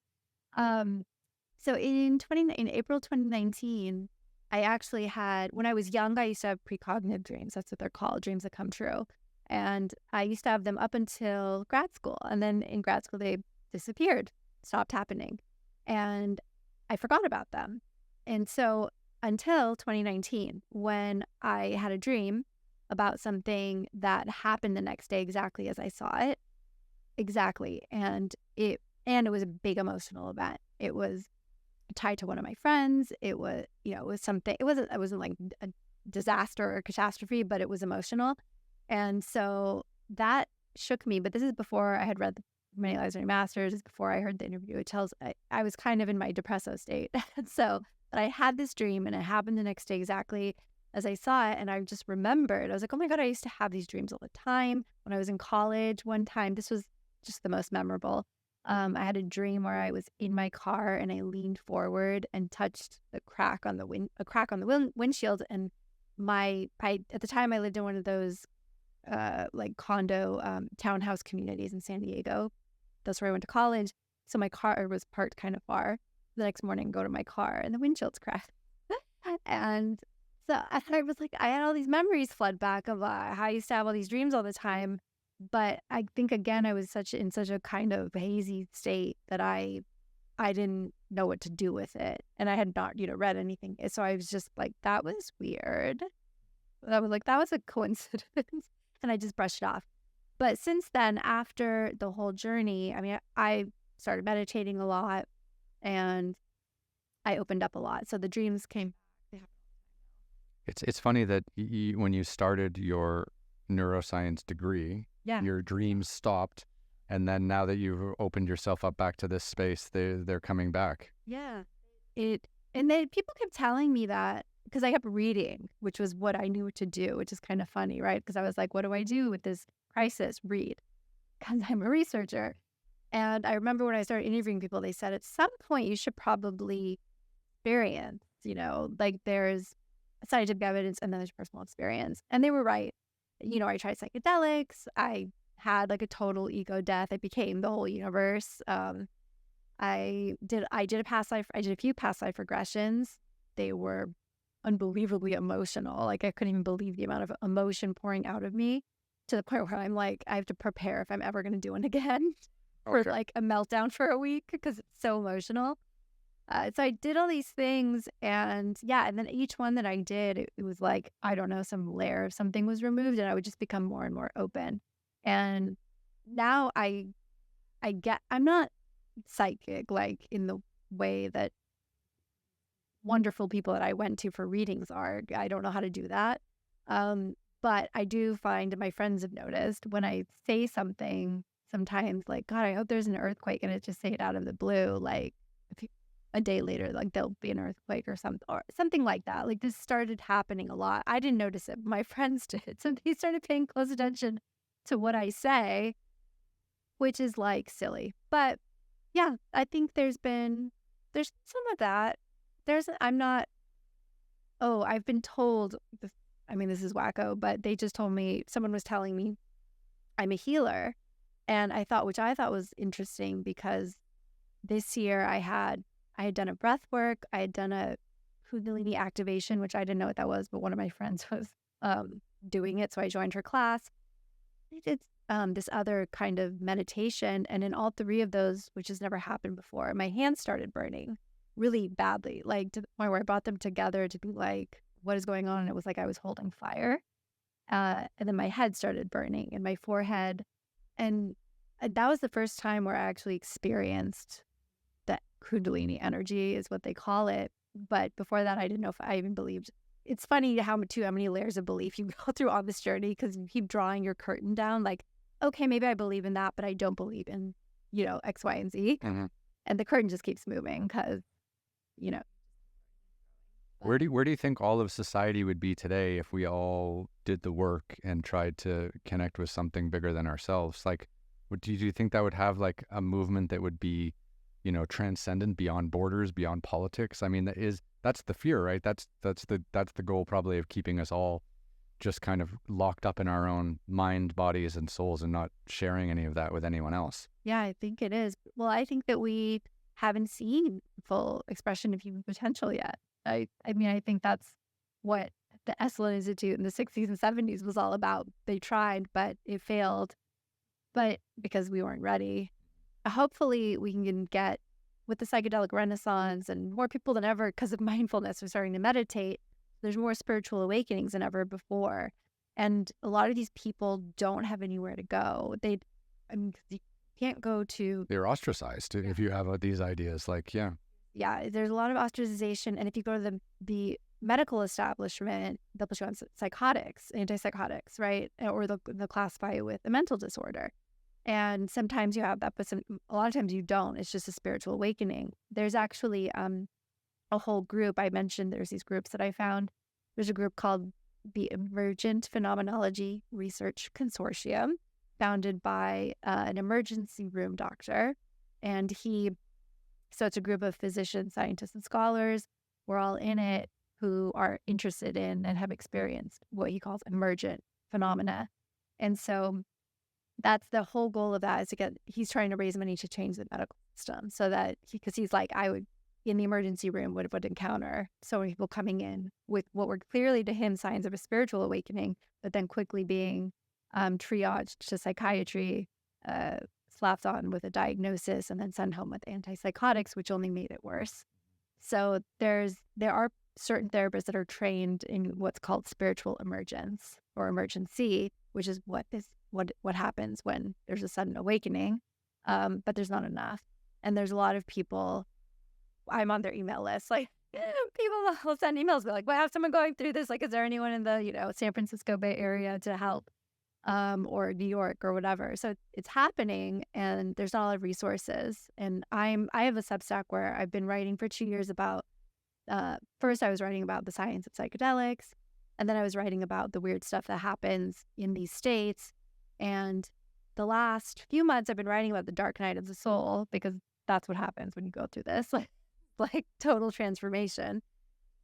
So in April 2019, I actually had, when I was young, I used to have precognitive dreams. That's what they're called, dreams that come true. And I used to have them up until grad school. And then in grad school, they disappeared, stopped happening. And I forgot about them. And so until 2019, when I had a dream about something that happened the next day exactly as I saw it. Exactly. And it was a big emotional event. It was tied to one of my friends. It was, it was something, it wasn't like a disaster or catastrophe, but it was emotional. And so that shook me. But this is before I had read Many Lives Many Masters. This is before I heard the interview. It tells I was kind of in my depresso state. So, but I had this dream, and it happened the next day exactly as I saw it. And I just remembered, I was like, oh my God, I used to have these dreams all the time. When I was in college, one time, this was just the most memorable. I had a dream where I was in my car and I leaned forward and touched a crack on the windshield. And at the time I lived in one of those condo townhouse communities in San Diego. That's where I went to college. So my car was parked kind of far. The next morning, go to my car and the windshield's cracked. And so I was like, I had all these memories flood back of how I used to have all these dreams all the time. But I think again, I was in such a kind of hazy state that I didn't know what to do with it. And I had not, read anything. So I was just like, that was weird. I was like, that was a coincidence. And I just brushed it off. But since then, after the whole journey, I mean, I started meditating a lot and I opened up a lot. So the dreams came. It's funny that when you started your neuroscience degree, Yeah. your dreams stopped, and then now that you've opened yourself up back to this space, they're coming back. Yeah. And then people kept telling me that because I kept reading, which was what I knew to do, which is kind of funny, right? Because I was like, what do I do with this crisis? Read, because I'm a researcher. And I remember when I started interviewing people, they said at some point you should probably experience, like there's scientific evidence and then there's personal experience. And they were right. I tried psychedelics. I had like a total ego death. I became the whole universe. I did a few past life regressions. They were unbelievably emotional. Like I couldn't even believe the amount of emotion pouring out of me to the point where I'm like, I have to prepare if I'm ever going to do it again for like a meltdown for a week because it's so emotional. So I did all these things and then each one that I did, it was like, I don't know, some layer of something was removed and I would just become more and more open. And now I'm not psychic, like in the way that wonderful people that I went to for readings are. I don't know how to do that. But I do find my friends have noticed when I say something sometimes like, God, I hope there's an earthquake, and I just say it out of the blue, like a day later, like there'll be an earthquake or something like that. Like this started happening a lot. I didn't notice it, but my friends did. So they started paying close attention to what I say, which is like silly. But yeah, I think there's some of that. I've been told, this is wacko, but they just told me, someone was telling me I'm a healer. And which I thought was interesting because this year I had done a breath work. I had done a Kundalini activation, which I didn't know what that was, but one of my friends was doing it. So I joined her class. I did this other kind of meditation. And in all three of those, which has never happened before, my hands started burning really badly, like to the point where I brought them together to be like, what is going on? And it was like I was holding fire. And then my head started burning and my forehead. And that was the first time where I actually experienced that Kundalini energy is what they call it. But before that, I didn't know if I even believed. It's funny how many layers of belief you go through on this journey because you keep drawing your curtain down. Like, okay, maybe I believe in that, but I don't believe in, X, Y, and Z. Mm-hmm. And the curtain just keeps moving because, Where do you think all of society would be today if we all did the work and tried to connect with something bigger than ourselves? Like, do you think that would have like a movement that would be, transcendent beyond borders, beyond politics? I mean, that's the fear, right? That's the goal probably of keeping us all just kind of locked up in our own mind, bodies, and souls, and not sharing any of that with anyone else. Yeah, I think it is. Well, I think that we haven't seen full expression of human potential yet. I think that's what the Esalen Institute in the 60s and 70s was all about. They tried, but it failed. But because we weren't ready, hopefully we can get with the psychedelic renaissance and more people than ever because of mindfulness are starting to meditate. There's more spiritual awakenings than ever before. And a lot of these people don't have anywhere to go. You can't go to... They're ostracized if you have these ideas. Like, yeah. Yeah, there's a lot of ostracization. And if you go to the medical establishment, they'll put you on psychotics, antipsychotics, right? Or they'll classify you with a mental disorder. And sometimes you have that, but a lot of times you don't. It's just a spiritual awakening. There's actually a whole group. I mentioned there's these groups that I found. There's a group called the Emergent Phenomenology Research Consortium, founded by an emergency room doctor. And so it's a group of physicians, scientists, and scholars. We're all in it who are interested in and have experienced what he calls emergent phenomena. And so that's the whole goal of that, is he's trying to raise money to change the medical system so that because he's like, I would, in the emergency room, would encounter so many people coming in with what were clearly to him signs of a spiritual awakening, but then quickly being triaged to psychiatry, slapped on with a diagnosis, and then sent home with antipsychotics, which only made it worse. So there are certain therapists that are trained in what's called spiritual emergence or emergency, which is what happens when there's a sudden awakening. But there's not enough. And there's a lot of people, I'm on their email list, like people will send emails, be like, well, I have someone going through this. Like, is there anyone in the, San Francisco Bay Area to help? Or New York or whatever. So it's happening and there's not a lot of resources. And I have a Substack where I've been writing for 2 years about, first I was writing about the science of psychedelics, and then I was writing about the weird stuff that happens in these states. And the last few months I've been writing about the dark night of the soul, because that's what happens when you go through this, like total transformation.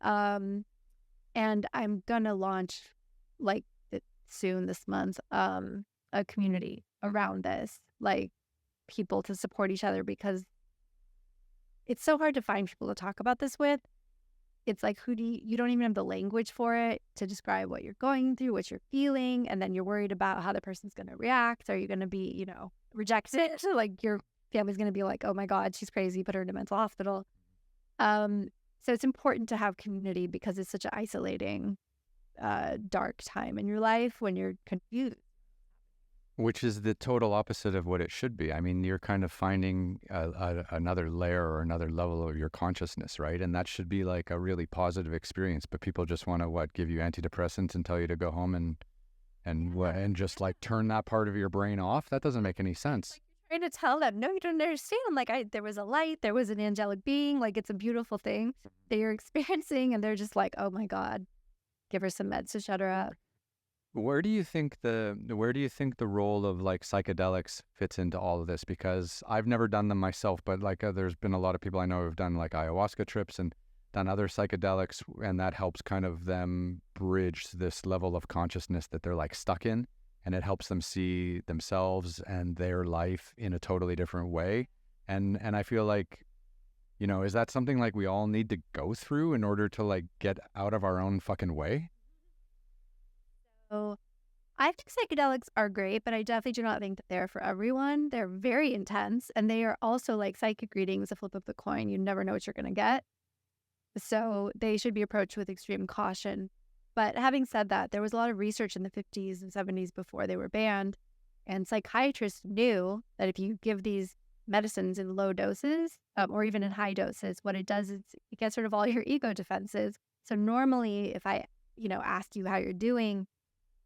And I'm gonna launch soon this month, a community around this, like people to support each other, because it's so hard to find people to talk about this with. It's like, you don't even have the language for it to describe what you're going through, what you're feeling. And then you're worried about how the person's going to react. Are you going to be, rejected? Like your family's going to be like, oh my God, she's crazy, put her in a mental hospital. So it's important to have community because it's such an isolating, dark time in your life when you're confused. Which is the total opposite of what it should be. I mean, you're kind of finding another layer or another level of your consciousness, right? And that should be like a really positive experience. But people just want to give you antidepressants and tell you to go home and just like turn that part of your brain off. That doesn't make any sense. Like you're trying to tell them, no, you don't understand. Like there was a light, there was an angelic being. Like it's a beautiful thing that you're experiencing, and they're just like, oh my God, give her some meds to shut her up. Where do you think the role of like psychedelics fits into all of this? Because I've never done them myself, but there's been a lot of people I know who've done like ayahuasca trips and done other psychedelics, and that helps kind of them bridge this level of consciousness that they're like stuck in, and it helps them see themselves and their life in a totally different way. And I feel like, is that something like we all need to go through in order to like get out of our own fucking way? So I think psychedelics are great, but I definitely do not think that they're for everyone. They're very intense, and they are also like psychic readings, a flip of the coin. You never know what you're going to get. So they should be approached with extreme caution. But having said that, there was a lot of research in the 50s and 70s before they were banned, and psychiatrists knew that if you give these medicines in low doses, or even in high doses, what it does is it gets rid of all your ego defenses. So normally, if I, ask you how you're doing,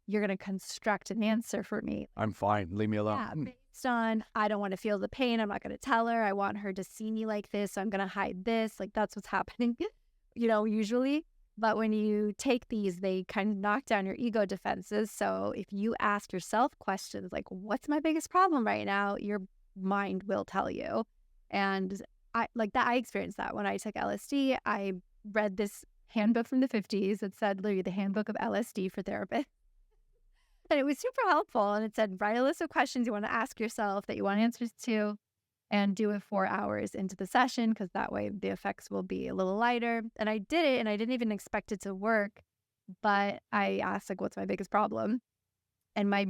you're going to construct an answer for me. I'm fine. Leave me alone. Yeah, based on, I don't want to feel the pain. I'm not going to tell her. I want her to see me like this. So I'm going to hide this. Like that's what's happening, usually. But when you take these, they kind of knock down your ego defenses. So if you ask yourself questions like, what's my biggest problem right now? Your mind will tell you. And I experienced that when I took LSD. I read this handbook from the 50s that said literally the handbook of LSD for therapists. And it was super helpful. And it said, write a list of questions you want to ask yourself that you want answers to, and do it 4 hours into the session, because that way the effects will be a little lighter. And I did it, and I didn't even expect it to work. But I asked, like, what's my biggest problem? And my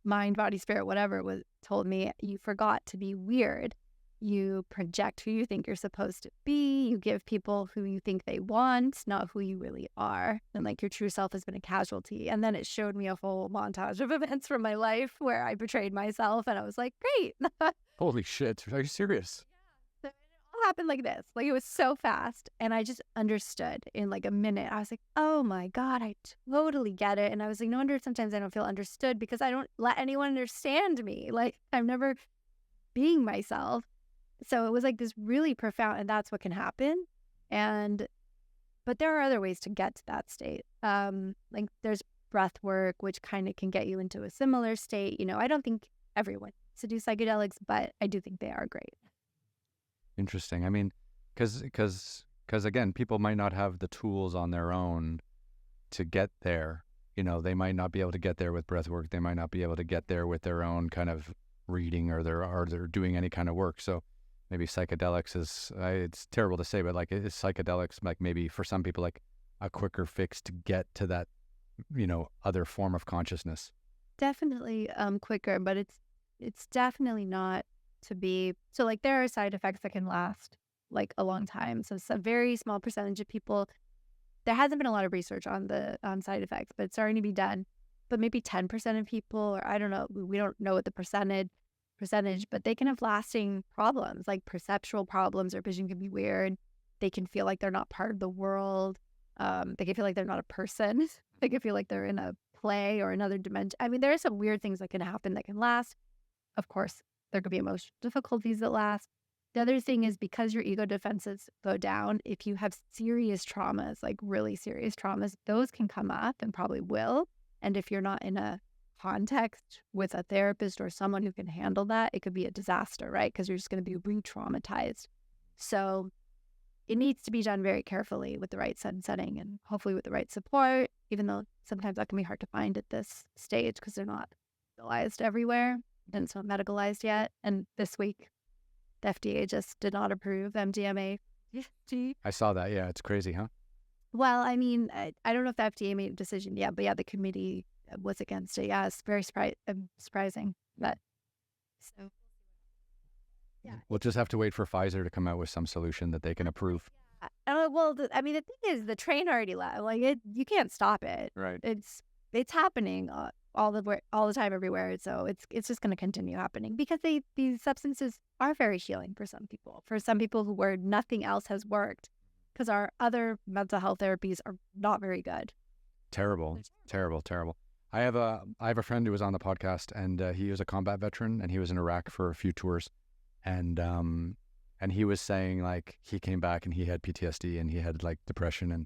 mind, body, spirit, whatever told me, you forgot to be weird. You project who you think you're supposed to be. You give people who you think they want, not who you really are. And like your true self has been a casualty. And then it showed me a whole montage of events from my life where I betrayed myself. And I was like, great. Holy shit. Are you serious? Yeah. So it all happened like this. Like it was so fast. And I just understood in like a minute. I was like, oh my God, I totally get it. And I was like, no wonder sometimes I don't feel understood, because I don't let anyone understand me. Like I'm never being myself. So it was like this really profound, and that's what can happen. But there are other ways to get to that state. Like there's breath work, which kind of can get you into a similar state. I don't think everyone needs to do psychedelics, but I do think they are great. Interesting. I mean, because again, people might not have the tools on their own to get there. They might not be able to get there with breath work. They might not be able to get there with their own kind of reading, or they're doing any kind of work. So maybe psychedelics is, it's terrible to say, but like is psychedelics like maybe for some people like a quicker fix to get to that other form of consciousness? Definitely quicker, but it's definitely not to be so like there are side effects that can last like a long time. So it's a very small percentage of people. There hasn't been a lot of research on the side effects, but it's starting to be done. But maybe 10% of people, or I don't know, we don't know what the percentage, but they can have lasting problems like perceptual problems. Their vision can be weird. They can feel like they're not part of the world. They can feel like they're not a person. They can feel like they're in a play or another dimension. I mean, there are some weird things that can happen that can last. Of course, there could be emotional difficulties that last. The other thing is because your ego defenses go down, if you have serious traumas, like really serious traumas, those can come up and probably will. And if you're not in a context with a therapist or someone who can handle that, it could be a disaster, right? Because you're just going to be re-traumatized. So it needs to be done very carefully with the right setting and hopefully with the right support, even though sometimes that can be hard to find at this stage because they're not legalized everywhere and it's not medicalized yet. And this week, the FDA just did not approve MDMA. I saw that. Yeah, it's crazy, huh? Well, I mean, I don't know if the FDA made a decision yet, but yeah, the committee was against it. Yeah, it's very surprising. But so, yeah. We'll just have to wait for Pfizer to come out with some solution that they can approve. Well, I mean, the thing is, the train already left. Like you can't stop it. Right. It's happening all the time everywhere. So it's just going to continue happening because these substances are very healing for some people. For some people where nothing else has worked, because our other mental health therapies are not very good. Terrible. I have a friend who was on the podcast, and he was a combat veteran, and he was in Iraq for a few tours, and he was saying like he came back and he had PTSD and he had like depression and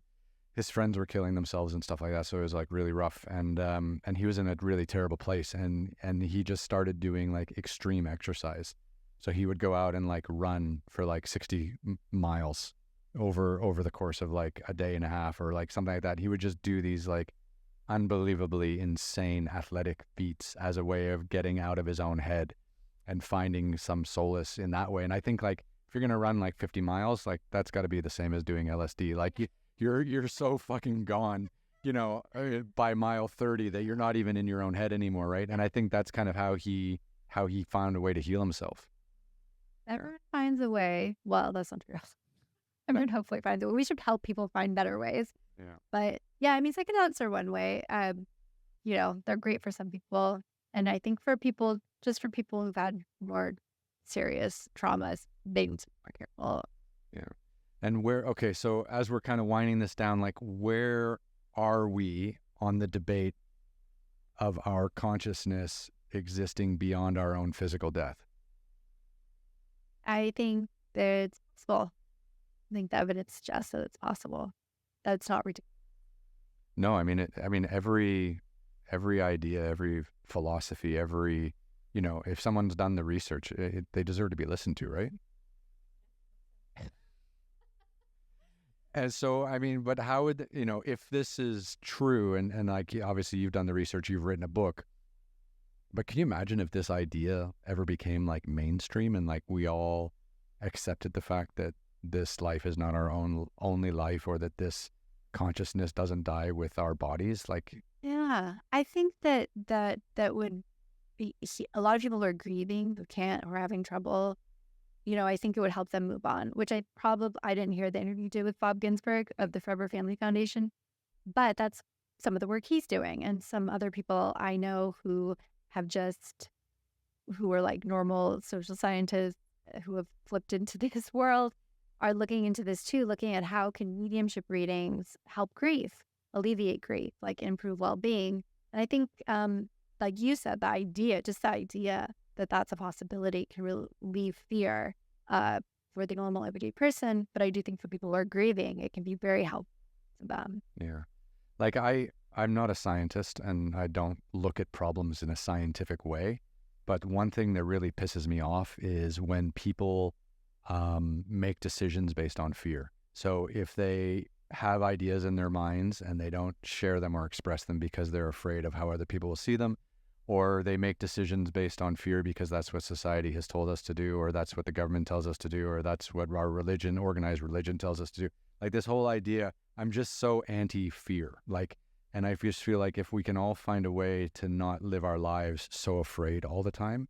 his friends were killing themselves and stuff like that. So it was like really rough, and he was in a really terrible place, and he just started doing like extreme exercise. So he would go out and like run for like 60 miles over the course of like a day and a half or like something like that. He would just do these like unbelievably insane athletic feats as a way of getting out of his own head and finding some solace in that way. And I think like if you're gonna run like 50 miles, like that's got to be the same as doing LSD. Like you're so fucking gone, by mile 30 that you're not even in your own head anymore, right? And I think that's kind of how he found a way to heal himself. Everyone finds a way. Well, that's not true. Everyone hopefully finds a way. We should help people find better ways. Yeah. But yeah, I mean, psychedelics are one way. They're great for some people. And I think for people who've had more serious traumas, they need to be more careful. Yeah. And so as we're kind of winding this down, like where are we on the debate of our consciousness existing beyond our own physical death? I think that it's possible. I think the evidence suggests that it's possible. That's not ridiculous. No, I mean, every idea, every philosophy, if someone's done the research, they deserve to be listened to, right? And so, I mean, but how would, if this is true, and like, obviously you've done the research, you've written a book, but can you imagine if this idea ever became like mainstream and like we all accepted the fact that this life is not our only life, or that this consciousness doesn't die with our bodies? Like, yeah, I think that would be a lot of people who are grieving, who can't, or having trouble. I think it would help them move on, which I didn't hear the interview you did with Bob Ginsburg of the Forever Family Foundation, but that's some of the work he's doing. And some other people I know who are like normal social scientists who have flipped into this world are looking into this too, looking at how can mediumship readings help grief, alleviate grief, like improve well-being. And I think, like you said, the idea that that's a possibility can relieve fear for the normal everyday person. But I do think for people who are grieving, it can be very helpful to them. Yeah. Like I'm not a scientist and I don't look at problems in a scientific way. But one thing that really pisses me off is when people make decisions based on fear. So if they have ideas in their minds and they don't share them or express them because they're afraid of how other people will see them, or they make decisions based on fear because that's what society has told us to do, or that's what the government tells us to do, or that's what our organized religion tells us to do. Like this whole idea, I'm just so anti-fear. And I just feel like if we can all find a way to not live our lives so afraid all the time,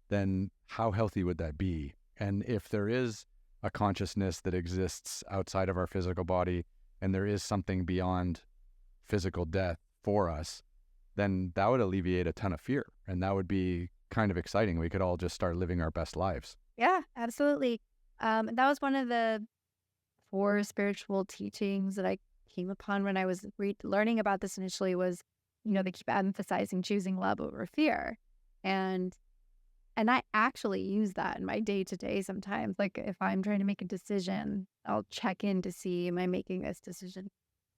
then how healthy would that be? And if there is a consciousness that exists outside of our physical body, and there is something beyond physical death for us, then that would alleviate a ton of fear. And that would be kind of exciting. We could all just start living our best lives. Yeah, absolutely. That was one of the 4 spiritual teachings that I came upon when I was learning about this initially was, they keep emphasizing choosing love over fear. And I actually use that in my day-to-day sometimes. Like if I'm trying to make a decision, I'll check in to see, am I making this decision?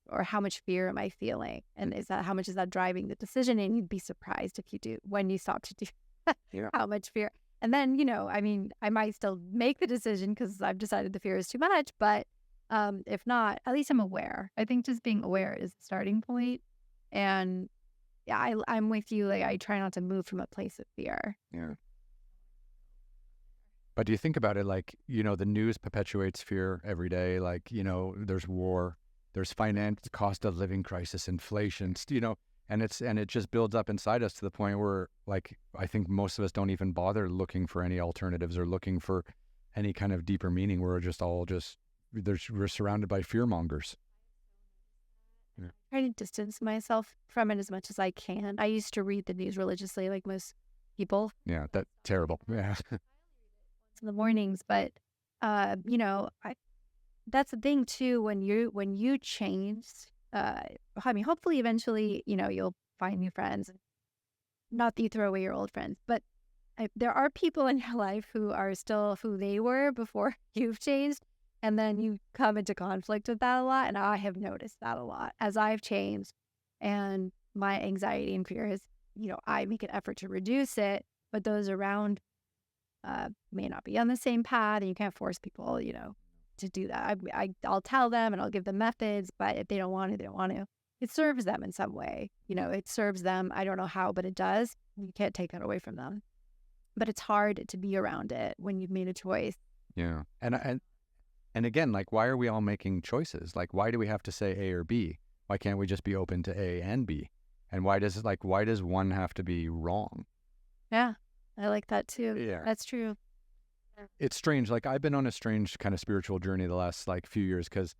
Or how much fear am I feeling? And how much is that driving the decision? And you'd be surprised when you stop to do Yeah. how much fear. And then, I might still make the decision because I've decided the fear is too much. But if not, at least I'm aware. I think just being aware is the starting point. And yeah, I'm with you. Like I try not to move from a place of fear. Yeah. But do you think about it like, the news perpetuates fear every day. Like, there's war, there's finance, cost of living crisis, inflation, and it just builds up inside us to the point where, like, I think most of us don't even bother looking for any alternatives or looking for any kind of deeper meaning. We're just all we're surrounded by fear mongers. I try to distance myself from it as much as I can. I used to read the news religiously, like most people. Yeah, that's terrible. Yeah. In the mornings, but that's the thing too. When you change, hopefully eventually, you'll find new friends. Not that you throw away your old friends, but there are people in your life who are still who they were before you've changed, and then you come into conflict with that a lot. And I have noticed that a lot as I've changed, and my anxiety and fear is, I make an effort to reduce it, but those around may not be on the same path, and you can't force people, to do that. I'll tell them and I'll give them methods, but if they don't want to, they don't want to. It serves them in some way. It serves them. I don't know how, but it does. You can't take that away from them. But it's hard to be around it when you've made a choice. Yeah. And again, like, why are we all making choices? Like, why do we have to say A or B? Why can't we just be open to A and B? And why does one have to be wrong? Yeah. I like that too. Yeah. That's true. It's strange. Like, I've been on a strange kind of spiritual journey the last few years because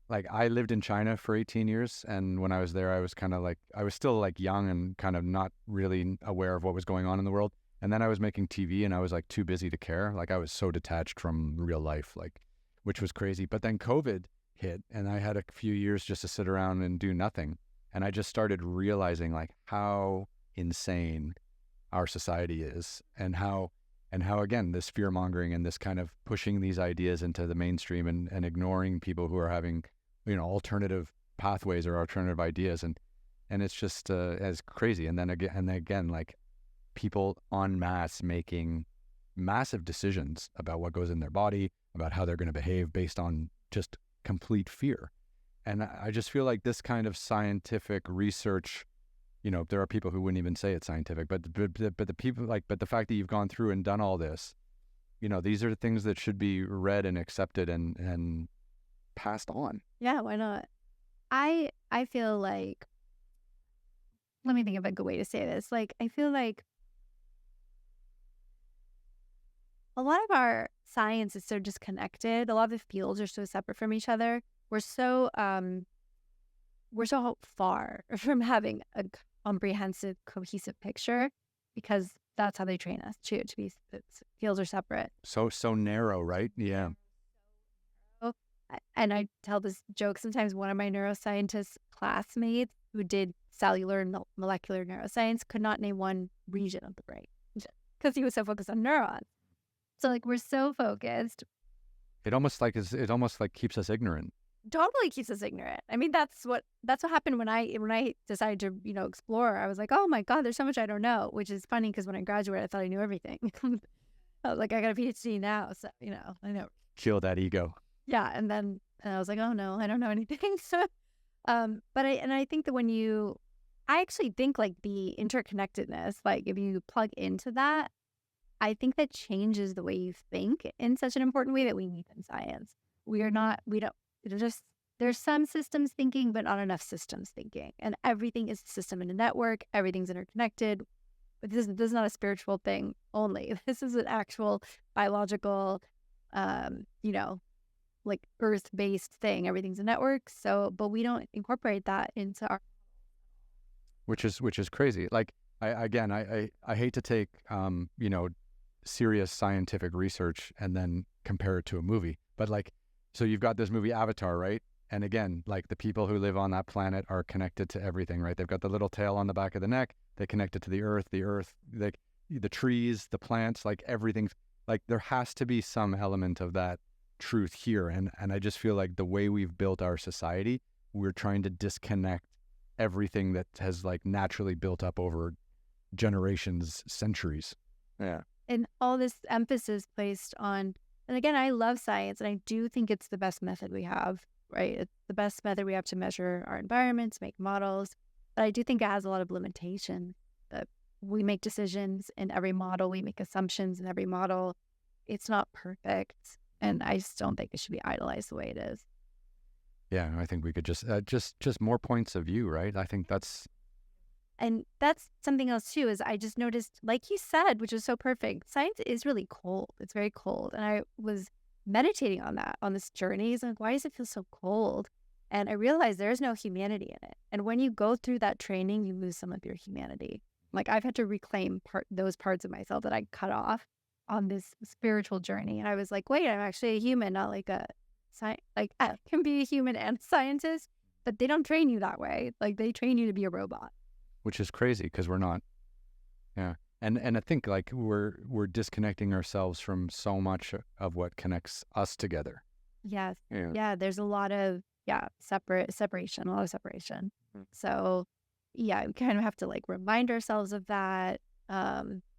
like I lived in China for 18 years. And when I was there, I was kind of like, I was still like young and kind of not really aware of what was going on in the world. And then I was making TV and I was like too busy to care. Like I was so detached from real life, like, which was crazy. But then COVID hit and I had a few years just to sit around and do nothing. And I just started realizing like how insane our society is and how again, this fear mongering and this kind of pushing these ideas into the mainstream and ignoring people who are having, alternative pathways or alternative ideas. And it's just as crazy. And then again, like people en masse making massive decisions about what goes in their body, about how they're going to behave based on just complete fear. And I just feel like this kind of scientific research, there are people who wouldn't even say it's scientific, but the people but the fact that you've gone through and done all this, these are things that should be read and accepted and passed on. Yeah, why not? I feel like, let me think of a good way to say this. Like, I feel like a lot of our science is so disconnected. A lot of the fields are so separate from each other. We're so far from having a comprehensive, cohesive picture because that's how they train us to be. Fields are separate. So narrow, right? Yeah. And I tell this joke sometimes. One of my neuroscientist classmates who did cellular and molecular neuroscience could not name one region of the brain because he was so focused on neurons. So like we're so focused. It almost keeps us ignorant. Totally keeps us ignorant. I mean, that's what happened when I decided to, explore. I was like, oh my God, there's so much I don't know, which is funny because when I graduated, I thought I knew everything. I was like, I got a PhD now, so I know. Kill that ego. Yeah, and then I was like, oh no, I don't know anything. So, but I think that I actually think like the interconnectedness, like if you plug into that, I think that changes the way you think in such an important way that we need in science. We don't. It'll just there's some systems thinking, but not enough systems thinking. And everything is a system in a network. Everything's interconnected. But this is not a spiritual thing only. This is an actual biological, you know, like earth-based thing. Everything's a network. So, but we don't incorporate that into our. Which is crazy. Like I hate to take you know, serious scientific research and then compare it to a movie, but like, so you've got this movie Avatar, right? And again, like the people who live on that planet are connected to everything, right? They've got the little tail on the back of the neck. They connect it to the earth, like the trees, the plants, like everything's like, there has to be some element of that truth here. And I just feel like the way we've built our society, we're trying to disconnect everything that has like naturally built up over generations, centuries. Yeah. And all this emphasis placed on, and again, I love science, and I do think it's the best method we have, right? It's the best method we have to measure our environment, to make models. But I do think it has a lot of limitations. We make decisions in every model. We make assumptions in every model. It's not perfect. And I just don't think it should be idolized the way it is. Yeah, I think we could just more points of view, right? I think that's. And that's something else too, is I just noticed, like you said, which was so perfect, science is really cold. It's very cold. And I was meditating on that, on this journey. It's like, why does it feel so cold? And I realized there's no humanity in it. And when you go through that training, you lose some of your humanity. Like I've had to reclaim those parts of myself that I cut off on this spiritual journey. And I was like, wait, I'm actually a human, not like a like I can be a human and a scientist, but they don't train you that way. Like they train you to be a robot. Which is crazy because we're not. Yeah. And I think like we're disconnecting ourselves from so much of what connects us together. Yes. Yeah. Yeah. There's a lot of, separation, a lot of separation. So yeah, we kind of have to like remind ourselves of that,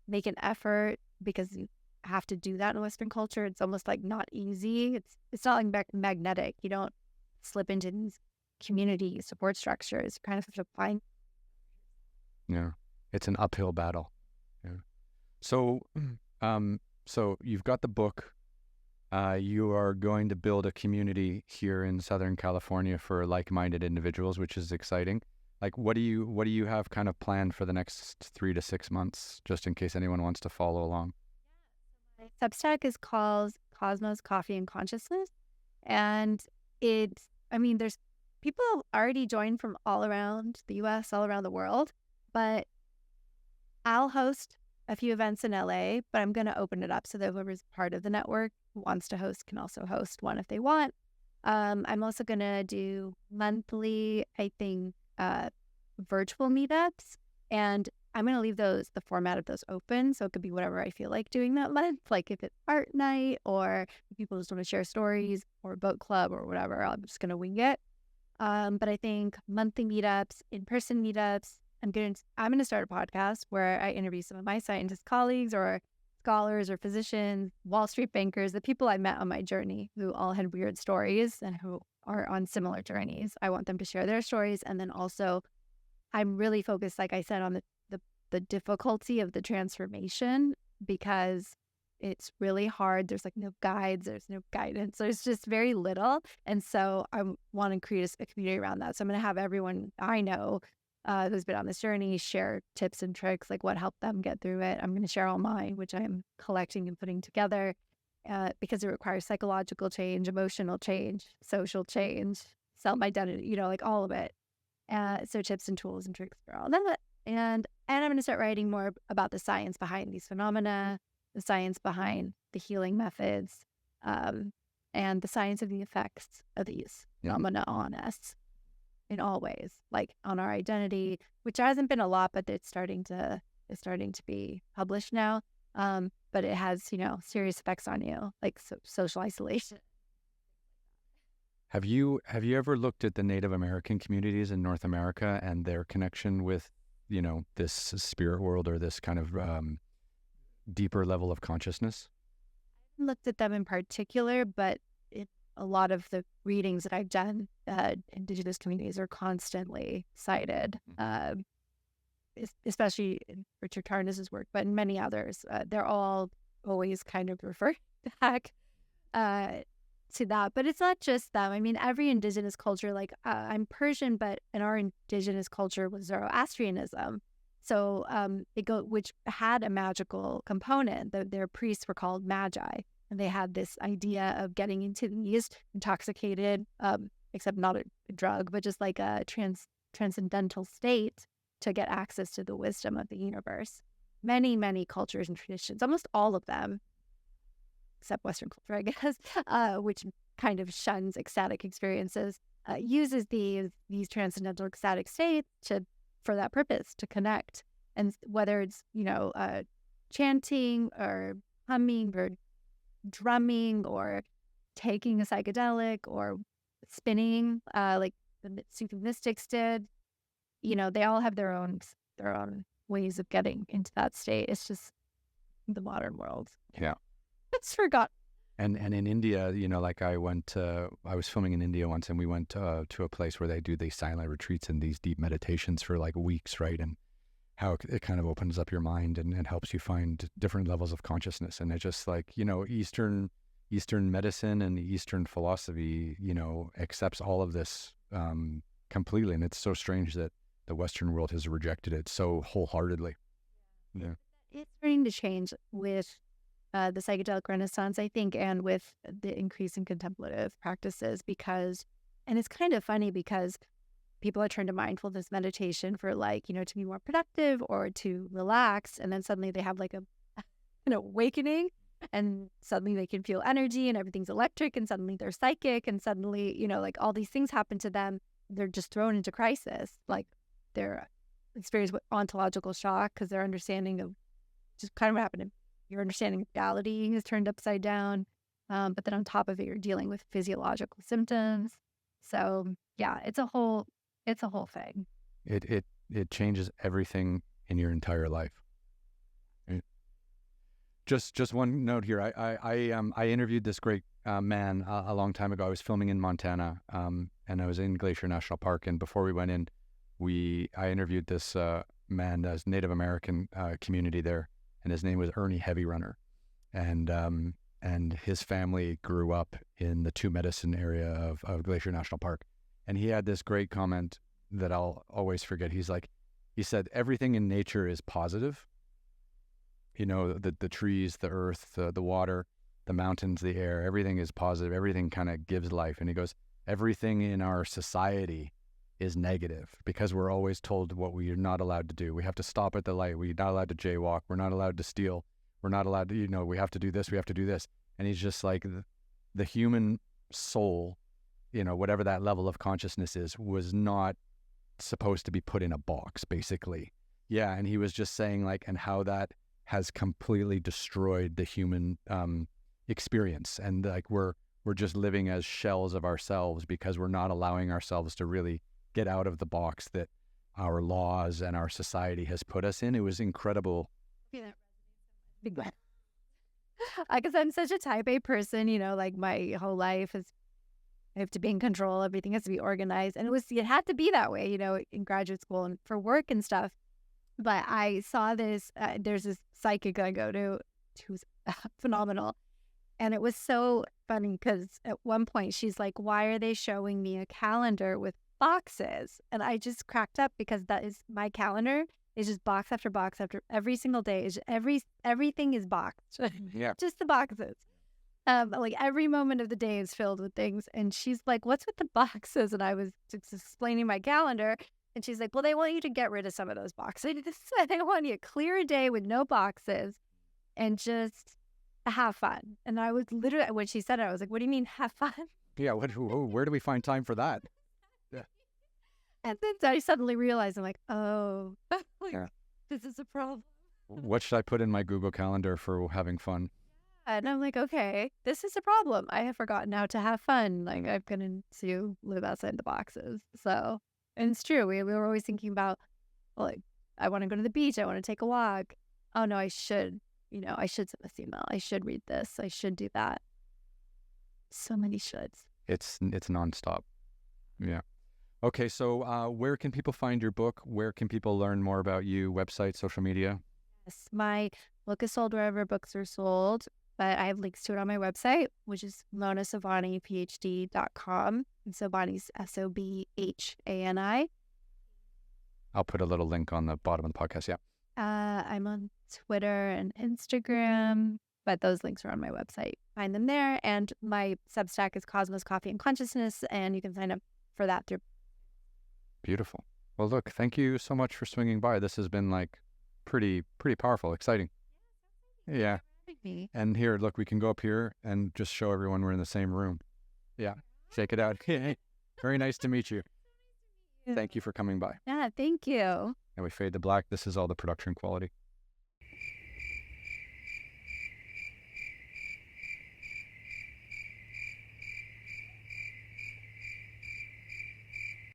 make an effort, because you have to do that in Western culture. It's almost like not easy. It's not like magnetic. You don't slip into these community support structures. You kind of have to find. Yeah. It's an uphill battle. Yeah. So, so you've got the book. You are going to build a community here in Southern California for like-minded individuals, which is exciting. Like, what do you have kind of planned for the next 3 to 6 months, just in case anyone wants to follow along? My Substack is called Cosmos, Coffee, and Consciousness. And there's people already joined from all around the US, all around the world, but I'll host a few events in LA, but I'm going to open it up so that whoever's part of the network who wants to host can also host one if they want. I'm also going to do monthly, I think, virtual meetups, and I'm going to leave the format of those open. So it could be whatever I feel like doing that month. Like if it's art night, or if people just want to share stories, or book club or whatever, I'm just going to wing it. But I think monthly meetups, in-person meetups, I'm going to start a podcast where I interview some of my scientist colleagues or scholars or physicians, Wall Street bankers, the people I met on my journey who all had weird stories and who are on similar journeys. I want them to share their stories. And then also I'm really focused, like I said, on the difficulty of the transformation, because it's really hard. There's like no guides, there's no guidance, there's just very little. And so I want to create a community around that. So I'm going to have everyone I know who's been on this journey share tips and tricks, like what helped them get through it. I'm going to share all mine, which I'm collecting and putting together, because it requires psychological change, emotional change, social change, self-identity, like all of it. So tips and tools and tricks for all that. And I'm going to start writing more about the science behind these phenomena, the science behind the healing methods, and the science of the effects of these phenomena on us in all ways, like on our identity, which hasn't been a lot, but it's starting to be published now. But it has, serious effects on you, like social isolation. Have you ever looked at the Native American communities in North America and their connection with, this spirit world, or this kind of deeper level of consciousness? I haven't looked at them in particular, but a lot of the readings that I've done, Indigenous communities are constantly cited, especially in Richard Tarnas's work, but in many others. They're all always kind of referred back. to that. But it's not just them. I mean, every indigenous culture, like I'm Persian, but in our indigenous culture was Zoroastrianism. So which had a magical component. Their priests were called magi, and they had this idea of getting into these intoxicated, except not a drug, but just like a transcendental state to get access to the wisdom of the universe. Many, many cultures and traditions, almost all of them, except Western culture, I guess, which kind of shuns ecstatic experiences, uses these transcendental ecstatic states for that purpose, to connect. And whether it's, chanting or humming or drumming or taking a psychedelic or spinning, like the Sufi mystics did, they all have their own ways of getting into that state. It's just the modern world. Yeah. It's forgotten. And in India, like I was filming in India once, and we went to a place where they do these silent retreats and these deep meditations for like weeks, right? And how it kind of opens up your mind and helps you find different levels of consciousness. And it's just like, Eastern medicine and Eastern philosophy, accepts all of this completely. And it's so strange that the Western world has rejected it so wholeheartedly. Yeah. It's starting to change with the psychedelic renaissance, I think, and with the increase in contemplative practices, and it's kind of funny because people are turned to mindfulness meditation for to be more productive or to relax. And then suddenly they have like an awakening, and suddenly they can feel energy and everything's electric, and suddenly they're psychic, and suddenly, like all these things happen to them. They're just thrown into crisis. Like they're experienced with ontological shock because their understanding of just kind of what happened. Your understanding of reality is turned upside down. But then on top of it, you're dealing with physiological symptoms. So yeah, it's a whole thing. It changes everything in your entire life. Just one note here. I interviewed this great man a long time ago. I was filming in Montana, and I was in Glacier National Park. And before we went in, I interviewed this man, this Native American community there, and his name was Ernie Heavy Runner, and his family grew up in the Two Medicine area of Glacier National Park. And he had this great comment that I'll always forget. He said, everything in nature is positive. The trees, the earth, the water, the mountains, the air, everything is positive. Everything kind of gives life. And he goes, everything in our society is negative because we're always told what we are not allowed to do. We have to stop at the light. We're not allowed to jaywalk. We're not allowed to steal. We're not allowed to, we have to do this. We have to do this. And he's just like, the human soul, whatever that level of consciousness is, was not supposed to be put in a box, basically. Yeah. And he was just saying and how that has completely destroyed the human experience. And we're just living as shells of ourselves because we're not allowing ourselves to really get out of the box that our laws and our society has put us in. It was incredible. Yeah, because I'm such a type A person, my whole life is, I have to be in control. Everything has to be organized. And it had to be that way, in graduate school and for work and stuff. But I saw this, there's this psychic I go to who's phenomenal. And it was so funny because at one point she's like, why are they showing me a calendar with boxes? And I just cracked up because that is my calendar. It's just box after box after every single day. Everything is boxed. Yeah. Just the boxes. Every moment of the day is filled with things. And she's like, what's with the boxes? And I was just explaining my calendar. And she's like, well, they want you to get rid of some of those boxes. They want you to clear a day with no boxes and just have fun. And I was literally, when she said it, I was like, what do you mean have fun? Yeah. Where do we find time for that? Yeah. And then I suddenly realized, I'm like, oh, Yeah. This is a problem. What should I put in my Google Calendar for having fun? And I'm like, okay, this is a problem. I have forgotten how to have fun. I've gotten to live outside the boxes. So, and it's true. We were always thinking about, I want to go to the beach. I want to take a walk. Oh no, I should send this email. I should read this. I should do that. So many shoulds. It's nonstop. Yeah. Okay. So where can people find your book? Where can people learn more about you? Website, social media? Yes, my book is sold wherever books are sold. but I have links to it on my website, which is monasobhaniphd.com. And Sobhani's Sobhani. I'll put a little link on the bottom of the podcast. Yeah. I'm on Twitter and Instagram, but those links are on my website. Find them there. And my Substack is Cosmos Coffee and Consciousness, and you can sign up for that through. Beautiful. Well, look, thank you so much for swinging by. This has been like pretty powerful, exciting. Yeah. And here, look, we can go up here and just show everyone we're in the same room. Yeah. Check it out. Very nice to meet you. Thank you for coming by. Yeah, thank you. And we fade to black. This is all the production quality.